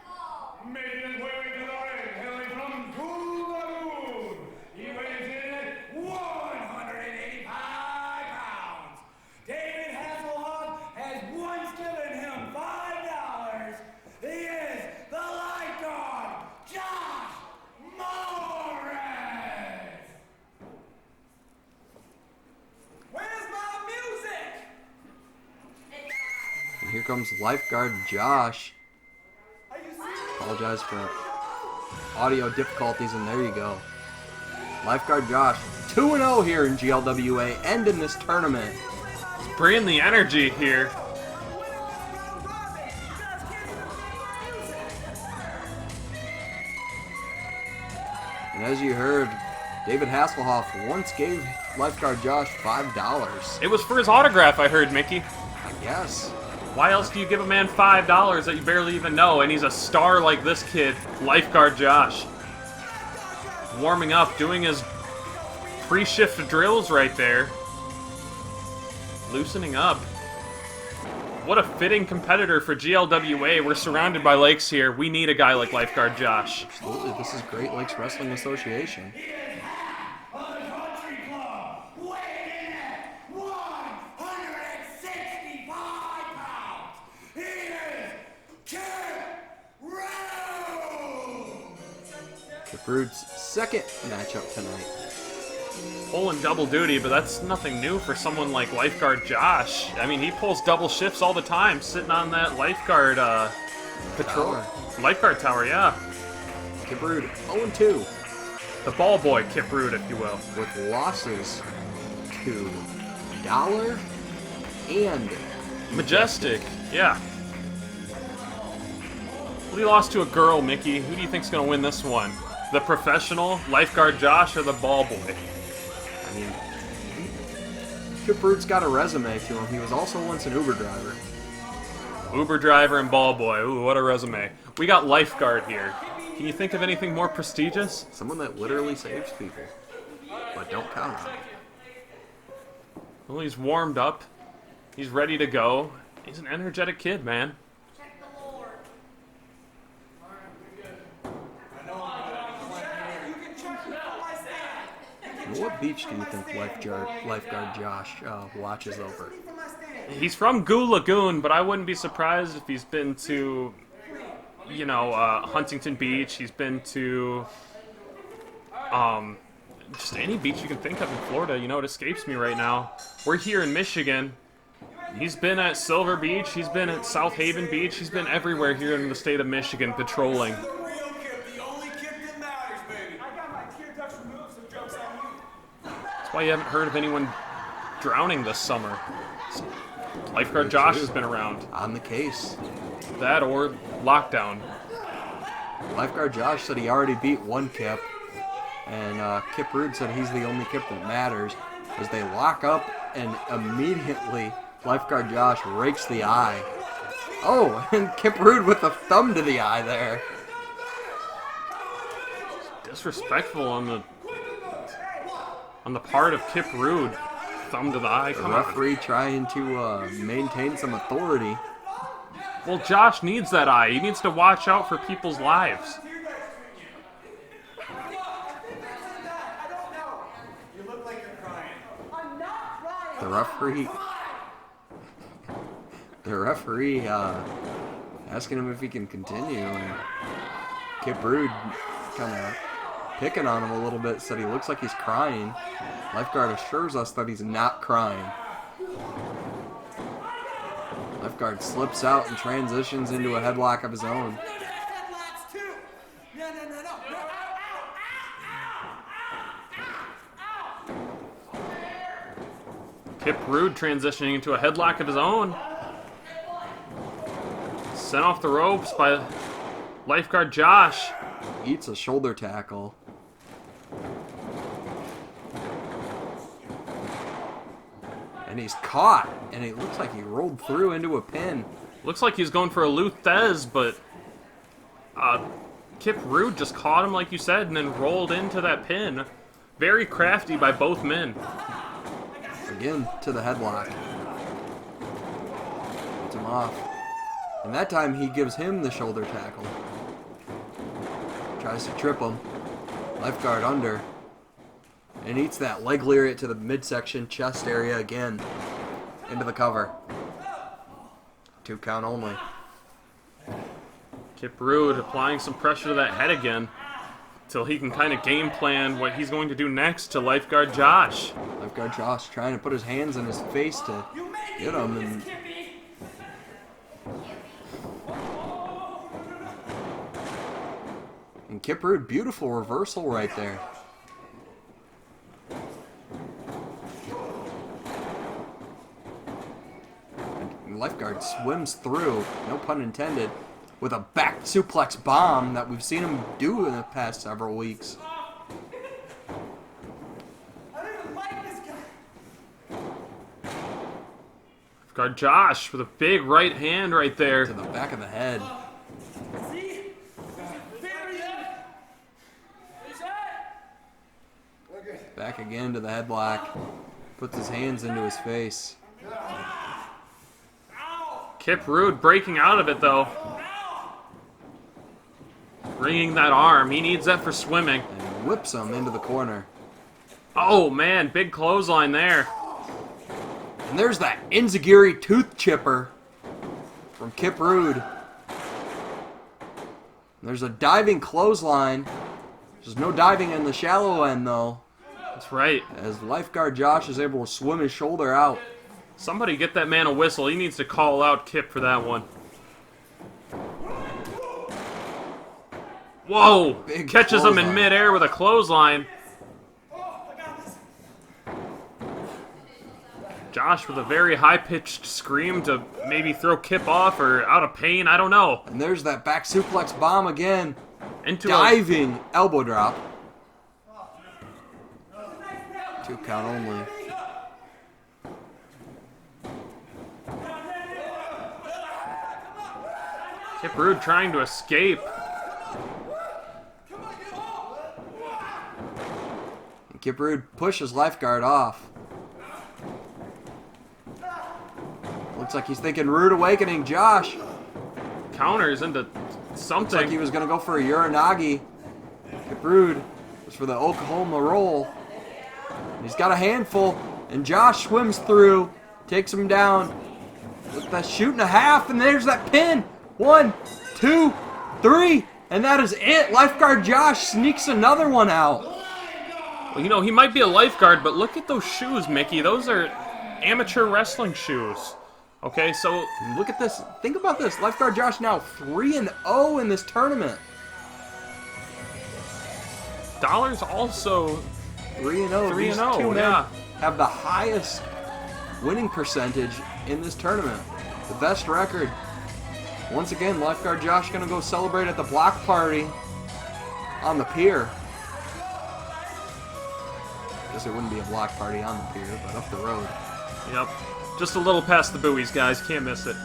fall. Making his way to the ring, hailing from GLWA. He weighs in at 185 pounds. David Hasselhoff has once given him $5. He is the lifeguard, Josh Morris. Where's my music? And here comes lifeguard Josh. Are you serious? Apologize for audio difficulties, and there you go. Lifeguard Josh, 2-0 here in GLWA and in this tournament. Bringing the energy here. And as you heard, David Hasselhoff once gave lifeguard Josh $5. It was for his autograph, I heard, Mickey. I guess. Why else do you give a man $5 that you barely even know, and he's a star like this kid, lifeguard Josh? Warming up, doing his pre-shift drills right there. Loosening up. What a fitting competitor for GLWA. We're surrounded by lakes here. We need a guy like lifeguard Josh. Absolutely, this is Great Lakes Wrestling Association. Of the country club, weighing in at 165 pounds. He is Kipp Rude. Kipp Rude's second matchup tonight. Pulling double duty, but that's nothing new for someone like lifeguard Josh. I mean, he pulls double shifts all the time, sitting on that lifeguard patrol. Tower. Lifeguard tower, yeah. Kipp Rude 0-2 The ball boy, Kipp Rude, if you will. with losses to Dollar and Majestic, yeah. Well, he lost to a girl, Mickey. Who do you think's gonna win this one? The professional, lifeguard Josh, or the ball boy? I mean, Kipp Rude's got a resume to him. He was also once an Uber driver. Uber driver and ball boy. Ooh, what a resume. We got lifeguard here. Can you think of anything more prestigious? Someone that literally saves people, but don't count on it. Well, he's warmed up. He's ready to go. He's an energetic kid, man. What beach do you think lifeguard Josh watches over? He's from Goo Lagoon, but I wouldn't be surprised if he's been to, you know, Huntington Beach. He's been to, just any beach you can think of in Florida. You know, it escapes me right now. We're here in Michigan. He's been at Silver Beach. He's been at South Haven Beach. He's been everywhere here in the state of Michigan patrolling. The real Kip, the only Kip that matters, baby. I got my tear ducts removed, so joke's on you. That's why you haven't heard of anyone drowning this summer. Lifeguard Josh has been around. On the case. That or lockdown. Lifeguard Josh said he already beat one Kip, and Kipp Rude said he's the only Kip that matters, as they lock up, and immediately lifeguard Josh rakes the eye. Oh, and Kipp Rude with a thumb to the eye there. Disrespectful on the part of Kipp Rude. Thumb to the eye. The Come on. referee trying to maintain some authority. Well, Josh needs that eye. He needs to watch out for people's lives. You look like you're crying. The referee asking him if he can continue, and Kipp Rude kind of picking on him a little bit, said he looks like he's crying. Lifeguard assures us that he's not crying. Lifeguard slips out and transitions into a headlock of his own. Headlocks too. No. Kipp Rude transitioning into a headlock of his own. Sent off the ropes by lifeguard Josh. Eats a shoulder tackle. And he's caught, and it looks like he rolled through into a pin. Looks like he's going for a Luthez, but Kipp Rude just caught him, like you said, and then rolled into that pin. Very crafty by both men. Again, to the headlock. Puts him off. And that time he gives him the shoulder tackle. Tries to trip him. Lifeguard under. And eats that leg lariat to the midsection, chest area again. Into the cover. 2 count only. Kipp Rude applying some pressure to that head again. Till he can kind of game plan what he's going to do next to Lifeguard Josh. Lifeguard Josh trying to put his hands in his face to get him. And Kipp Rude, beautiful reversal right there. And Lifeguard swims through, no pun intended, with a back suplex bomb that we've seen him do in the past several weeks. I don't even like this guy. Lifeguard Josh with a big right hand right there. To the back of the head. See? Very good. Is that? Back again to the headlock. Puts his hands into his face. Kipp Rude breaking out of it though. Bringing that arm. He needs that for swimming. And whips him into the corner. Oh man, big clothesline there. And there's that Enziguri tooth chipper from Kipp Rude. There's a diving clothesline. There's no diving in the shallow end though. That's right. As Lifeguard Josh is able to swim his shoulder out. Somebody get that man a whistle. He needs to call out Kipp for that one. Whoa! Big Catches him in clothesline. midair with a clothesline. Josh with a very high-pitched scream to maybe throw Kipp off or out of pain. I don't know. And there's that back suplex bomb again. Into a Diving elbow drop. 2 count only. Kipp Rude trying to escape. And Kipp Rude pushes Lifeguard off. Looks like he's thinking Rude awakening Josh. Counters into Looks something. like he was going to go for a Uranagi. Kipp Rude was for the Oklahoma roll. And he's got a handful. And Josh swims through. Takes him down. With that shoot and a half. And there's that pin. 1, 2, 3. And that is it. Lifeguard Josh sneaks another one out. Well, you know, he might be a lifeguard, but look at those shoes, Mickey. Those are amateur wrestling shoes. Okay, so Look at this. Think about this. Lifeguard Josh now 3-0 in this tournament. Dollars also 3-0. These 3-0, two men yeah. have the highest winning percentage in this tournament. The best record. Once again, Lifeguard Josh going to go celebrate at the block party on the pier. Guess it wouldn't be a block party on the pier, but up the road. Yep. Just a little past the buoys, guys. Can't miss it.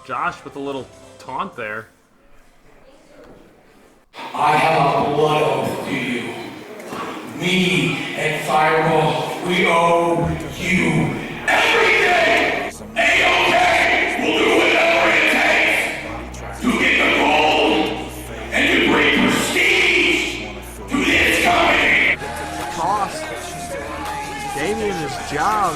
Josh with a little taunt there. I have a blood oath to you. Me and Fireball, we owe you everything! A-OK! We'll do whatever it takes to get the gold and to bring prestige to this company! Cost Damien his job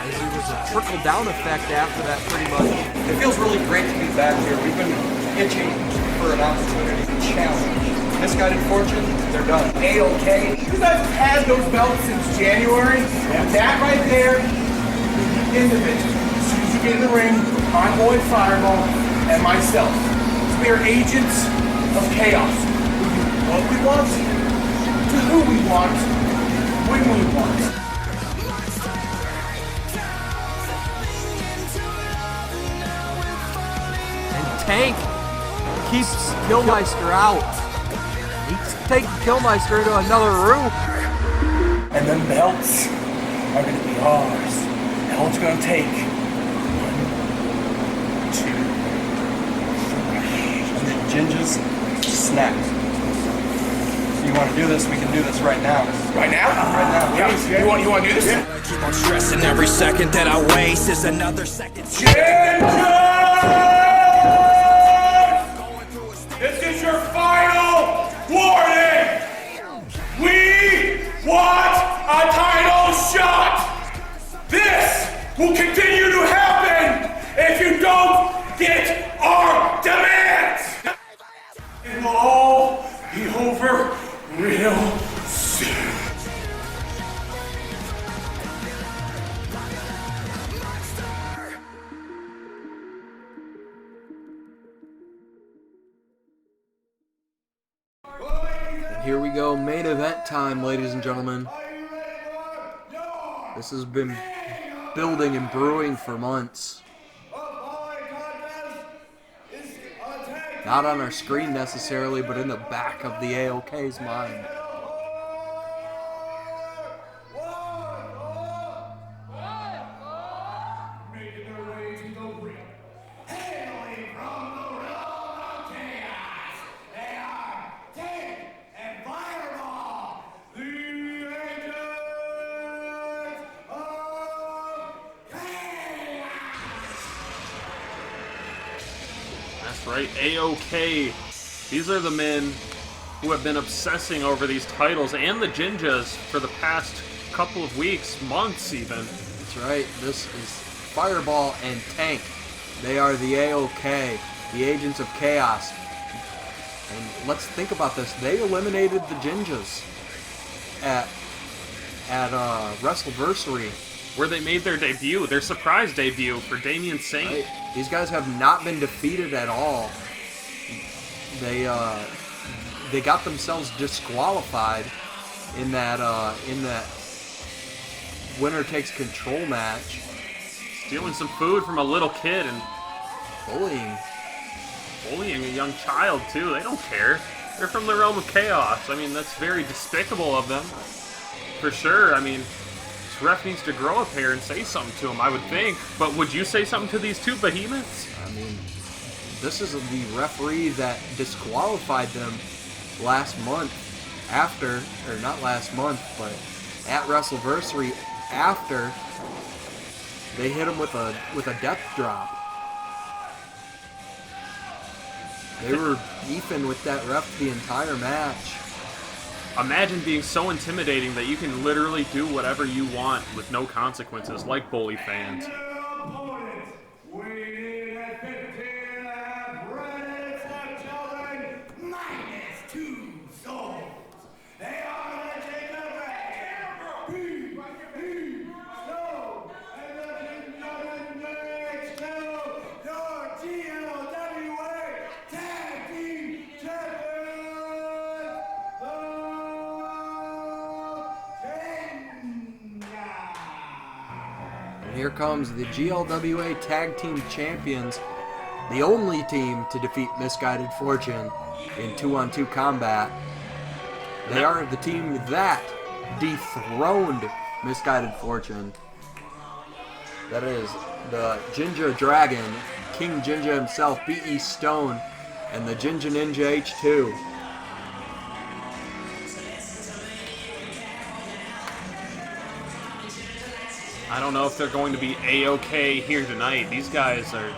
as he was a trickle-down effect after that pretty much. It feels really great to be back here. We've been itching for an opportunity to challenge. Misguided fortune, they're done. A-OK. You guys have had those belts since January. And that right there is the end of it. As soon as you get in the ring, Convoy, Fireball, and myself. We are agents of chaos. We do what we want, to who we want, when we want. And Tank keeps Killmeister out. He's taking Killmeister into another room. And them belts are going to be ours. And all it's going to take Ginjaz snapped. If you want to do this, we can do this right now. Right now? Right now. Yeah. You want to do this? Yeah. Keep on stressing every second that I waste is another second. This is your final warning! We want a title shot! This will continue to happen if you don't get our demands! It will all be over real soon. And here we go, main event time, ladies and gentlemen. This has been building and brewing for months. Not on our screen necessarily, but in the back of the AOK's mind. Making their way to the ring. Hailing from the realm of chaos, they are Tank and Fireball, the Agents of Khaos. That's right, AOK. These are the men who have been obsessing over these titles and the Ginjaz for the past couple of weeks, months even. That's right, this is Fireball and Tank. They are the AOK, the Agents of Khaos. And let's think about this. They eliminated the Ginjaz at Wrestleversary. Where they made their debut, their surprise debut for Damian Saint. Right. These guys have not been defeated at all. They got themselves disqualified in that winner takes control match. Stealing some food from a little kid and Bullying. a young child too. They don't care. They're from the realm of chaos. I mean, that's very despicable of them. For sure. I mean, this ref needs to grow up here and say something to him, I would think. But would you say something to these two behemoths? I mean, this is the referee that disqualified them last month after, or not last month, but at Wrestleversary after they hit him with a death drop. They were beefing with that ref the entire match. Imagine being so intimidating that you can literally do whatever you want with no consequences, like bully fans. Opponents, weighing at 15.5 Reddit stepchildren, -2 souls. They are the Jacob Ray, Snow, and the Ginjaz, your GLWA Tag Team Champions, the Ginjaz. And here comes the GLWA Tag Team Champions, the only team to defeat Misguided Fortune in 2-on-2 combat. They are the team that dethroned Misguided Fortune. That is the Jinja Dragon, King Jinja himself, B.E. Stone, and the Jinja Ninja H2. I don't know if they're going to be A-OK here tonight. These guys are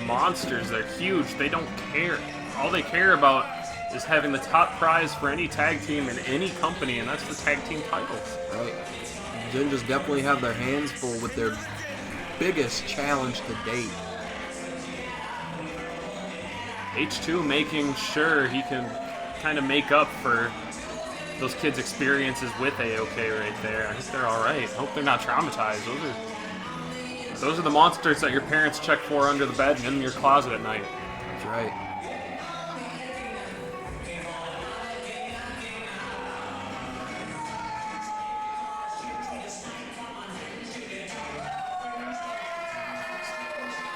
monsters. They're huge. They don't care. All they care about is having the top prize for any tag team in any company, and that's the tag team titles. Right. Jinjas definitely have their hands full with their biggest challenge to date. H2 making sure he can kind of make up for those kids' experiences with A-OK right there. I hope they're alright. I hope they're not traumatized. Those are the monsters that your parents check for under the bed and in your closet at night. That's right.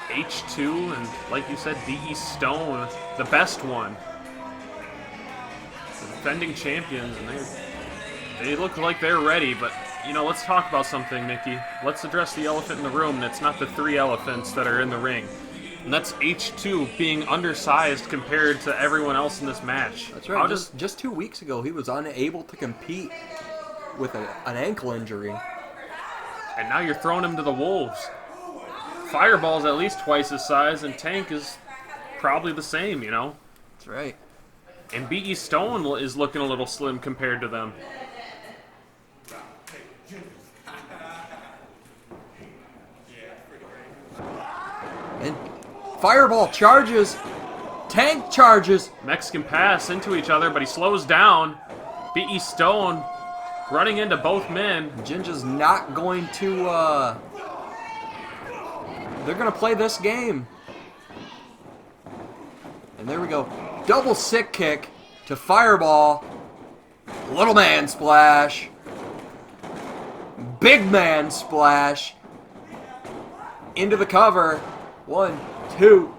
H2 and, like you said, B.E. Stone, the best one. The defending champions, and they look like they're ready, but, you know, let's talk about something, Mickey. Let's address the elephant in the room, and it's not the three elephants that are in the ring. And that's H2 being undersized compared to everyone else in this match. That's right. Just 2 weeks ago, he was unable to compete with an ankle injury. And now you're throwing him to the wolves. Fireball's at least twice his size, and Tank is probably the same, you know? That's right. And B.E. Stone is looking a little slim compared to them. And Fireball charges. Tank charges. Mexican pass into each other, but he slows down. B.E. Stone running into both men. Ginjaz not going to, they're going to play this game. And there we go. Double sick kick to Fireball. Little man splash. Big man splash. Into the cover. 1, 2.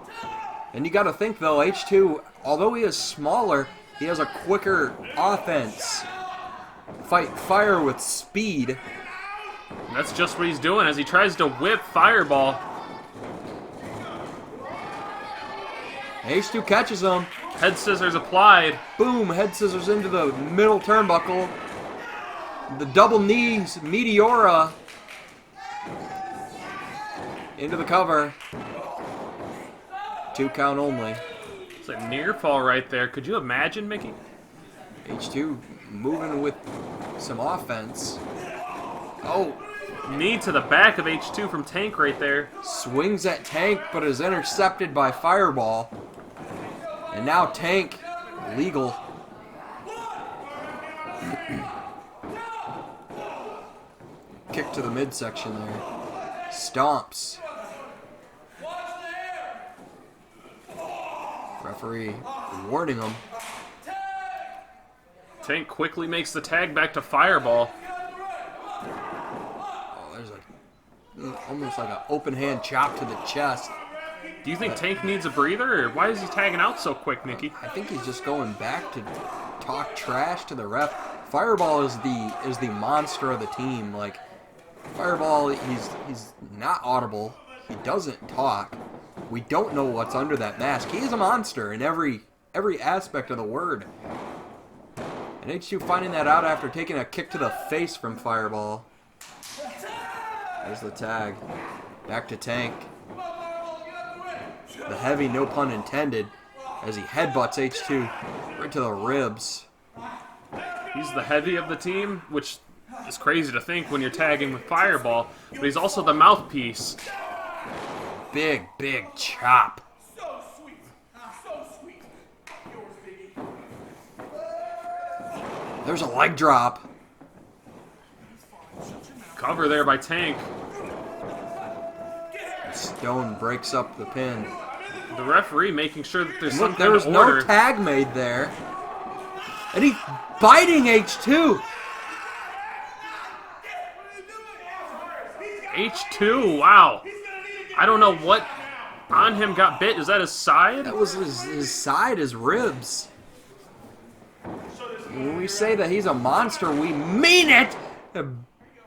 And you got to think, though, H2, although he is smaller, he has a quicker offense. Fight fire with speed. That's just what he's doing as he tries to whip Fireball. H2 catches him. Head scissors applied. Boom, head scissors into the middle turnbuckle. The double knees, Meteora. Into the cover. 2 count only. It's a near fall right there. Could you imagine, Mickey? H2 moving with some offense. Oh, Knee to the back of H2 from Tank right there. swings at Tank, but is intercepted by Fireball. And now Tank, legal. Kick to the midsection there. Stomps. Referee warning him. Tank quickly makes the tag back to Fireball. Oh, there's almost like an open hand chop to the chest. Do you think Tank needs a breather, or why is he tagging out so quick, Mickey? I think he's just going back to talk trash to the ref. Fireball is the monster of the team. Like, Fireball, he's not audible. He doesn't talk. We don't know what's under that mask. He is a monster in every aspect of the word. And H2 finding that out after taking a kick to the face from Fireball. There's the tag. Back to Tank. The heavy, no pun intended, as he headbutts H2 right to the ribs. He's the heavy of the team, which is crazy to think when you're tagging with Fireball, but he's also the mouthpiece. Big chop. So sweet. So sweet. Yours, Biggie. There's a leg drop. Cover there by Tank. Stone breaks up the pin. The referee making sure that there's Look, some there kind was of no order. tag made there. And he's biting H2. H2, wow. I don't know what on him got bit. Is that his side? That was his side, his ribs. When we say that he's a monster, we mean it. A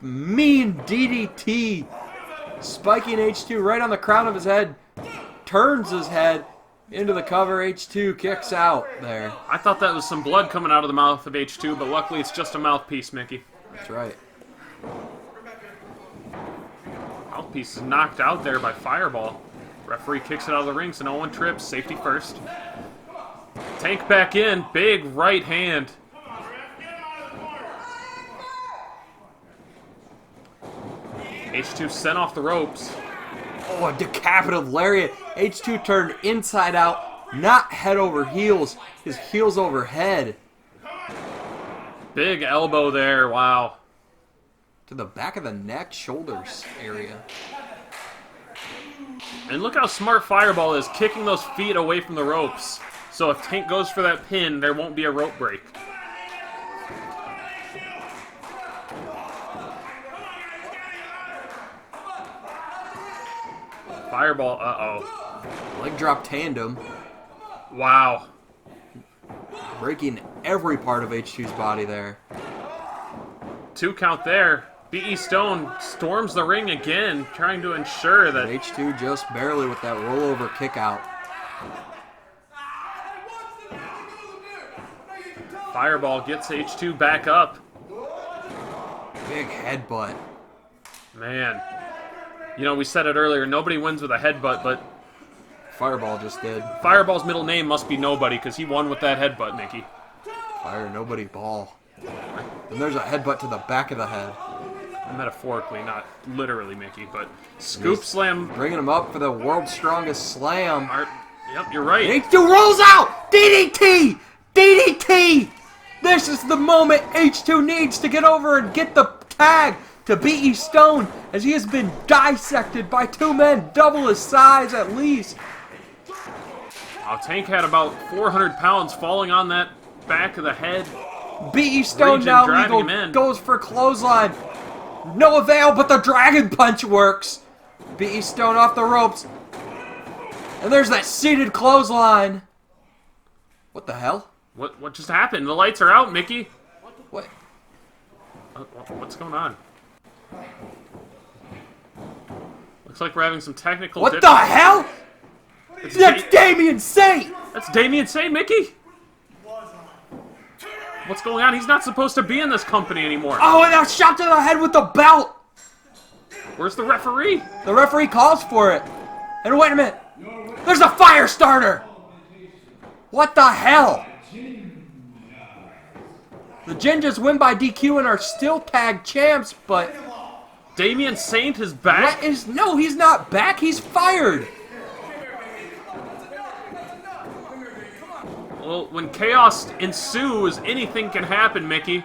mean DDT. Spiking H2 right on the crown of his head. Turns his head into the cover. H2 kicks out there. I thought that was some blood coming out of the mouth of H2, but luckily it's just a mouthpiece, Mickey. That's right. Mouthpiece is knocked out there by Fireball. Referee kicks it out of the ring so no one trips. Safety first. Tank back in. Big right hand. H2 sent off the ropes. Oh, a decapitative lariat. H2 turned inside out, not head over heels. His heels over head. Big elbow there. Wow. To the back of the neck, shoulders area. And look how smart Fireball is, kicking those feet away from the ropes. So if Tank goes for that pin, there won't be a rope break. Fireball, uh-oh. Leg drop tandem. Wow. Breaking every part of H2's body there. 2 count there. B.E. Stone storms the ring again, trying to ensure that... H2 just barely with that rollover kick out. Fireball gets H2 back up. Big headbutt. Man. You know, we said it earlier, nobody wins with a headbutt, but Fireball just did. Fireball's middle name must be Nobody, because he won with that headbutt, Mickey. Fire Nobody Ball. And there's a headbutt to the back of the head. Metaphorically, not literally, Mickey, but scoop slam. Bringing him up for the world's strongest slam. Yep, you're right. H2 rolls out! DDT! DDT! This is the moment H2 needs to get over and get the tag to B.E. Stone, as he has been dissected by two men double his size at least. Oh, Tank had about 400 pounds falling on that back of the head. B.E. Stone Region now driving legal, him in. goes for clothesline. No avail, but the Dragon Punch works. B.E. Stone off the ropes. And there's that seated clothesline. What the hell? What just happened? The lights are out, Mickey. What? What's going on? Looks like we're having some technical... What the hell? That's Damien Saint! That's Damien Saint, Mickey? What's going on? He's not supposed to be in this company anymore. Oh, and a shot to the head with the belt! Where's the referee? The referee calls for it. And wait a minute. There's a fire starter! What the hell? The Ginjaz win by DQ and are still tag champs, but... Damien Saint is back? What is... No, he's not back. He's fired. Well, when chaos ensues, anything can happen, Mickey.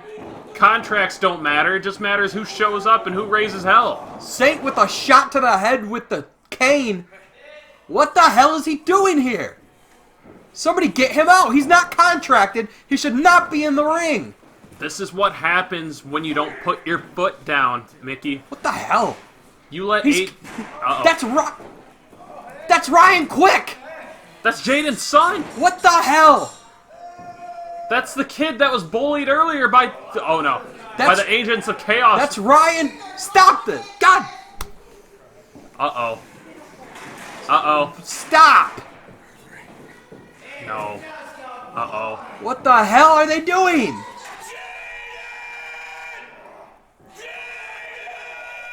Contracts don't matter. It just matters who shows up and who raises hell. Saint with a shot to the head with the cane. What the hell is he doing here? Somebody get him out. He's not contracted. He should not be in the ring. This is what happens when you don't put your foot down, Mickey. What the hell? You let That's Ryan Quick. That's Jayden's son. What the hell? That's the kid that was bullied earlier by... Oh, no. By the Agents of Khaos. That's Ryan. Stop this. God. Uh-oh. Uh-oh. Stop. No. Uh-oh. What the hell are they doing?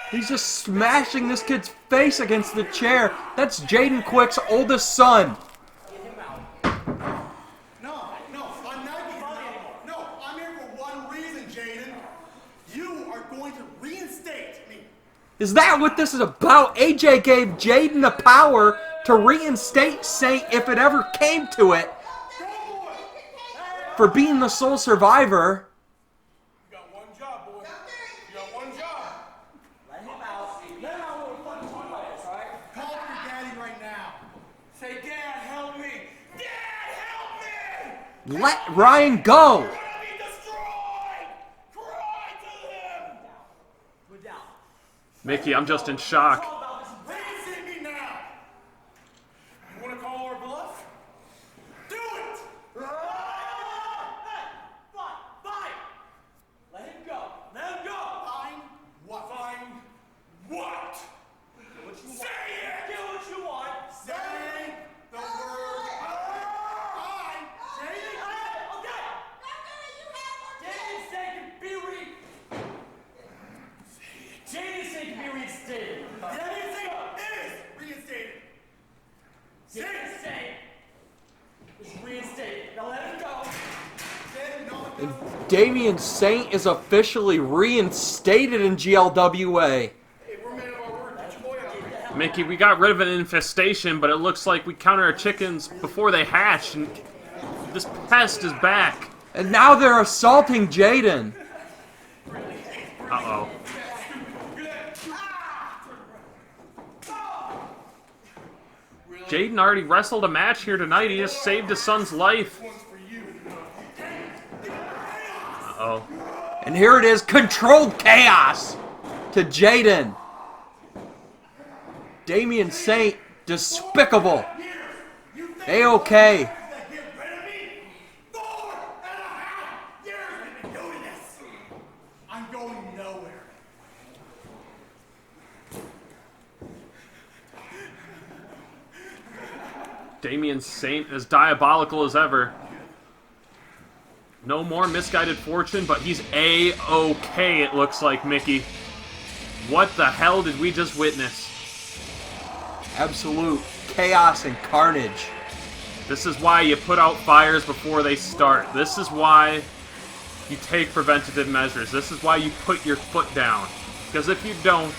He's just smashing this kid's face against the chair. That's Jayden Quick's oldest son. No, I'm not getting out. No, I'm here for one reason, Jayden. You are going to reinstate me. Is that what this is about? AJ gave Jayden the power to reinstate Saint if it ever came to it. For being the sole survivor. You got one job, boy. You got one job. Let him out. Let him out with fucking toilets, all right? Call for your daddy right now. Say, Dad, help me. Dad, help me. Let Ryan go. We're gonna be destroyed. Cry to him. Put down. Mickey, I'm just in shock. Reinstate me now. You wanna call our bluff? Do it. Fine. Let him go. Let him go. Fine. What? Fine. What? Say it. Do what you want. Say the word. Fine. Say it. Okay. Jayden Saint can be Jayden Saint can be reinstated. Jayden Saint is reinstated. Jayden Saint is reinstated. Now let him go. And Damien Saint is officially reinstated in GLWA. Mickey, we got rid of an infestation, but it looks like we counted our chickens before they hatched, and this pest is back. And now they're assaulting Jayden. Uh-oh. Jayden already wrestled a match here tonight. He just saved his son's life. Uh-oh. And here it is, controlled chaos to Jayden. Damien Saint, despicable. A-OK. I'm going nowhere. Saint as diabolical as ever. No more misguided fortune, but he's A-okay, it looks like, Mickey. What the hell did we just witness? Absolute chaos and carnage. This is why you put out fires before they start. This is why you take preventative measures. This is why you put your foot down. Because if you don't,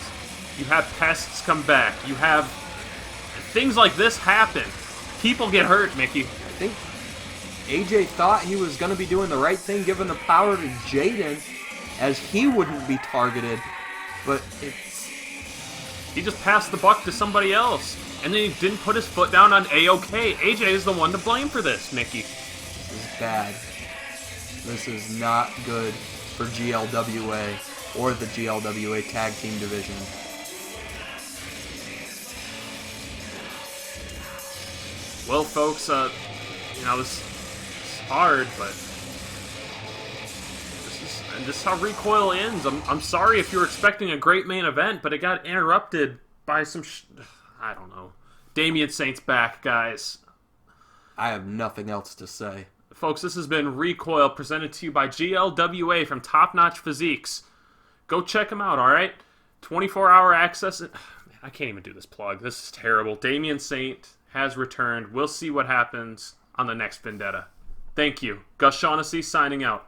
you have pests come back. You have... things like this happen. People get hurt, Mickey. I think AJ thought he was going to be doing the right thing, giving the power to Jayden, as he wouldn't be targeted. But it's... he just passed the buck to somebody else. And then he didn't put his foot down on A-OK. AJ is the one to blame for this, Mickey. This is bad. This is not good for GLWA or the GLWA Tag Team Division. Well, folks, you know, this is hard, but this is how Recoil ends. I'm sorry if you were expecting a great main event, but it got interrupted by some I don't know. Damian Saint's back, guys. I have nothing else to say. Folks, this has been Recoil, presented to you by GLWA from Top Notch Physiques. Go check them out, alright? 24-hour access. I can't even do this plug. This is terrible. Damian Saint has returned. We'll see what happens on the next Vendetta. Thank you. Gus Shaughnessy signing out.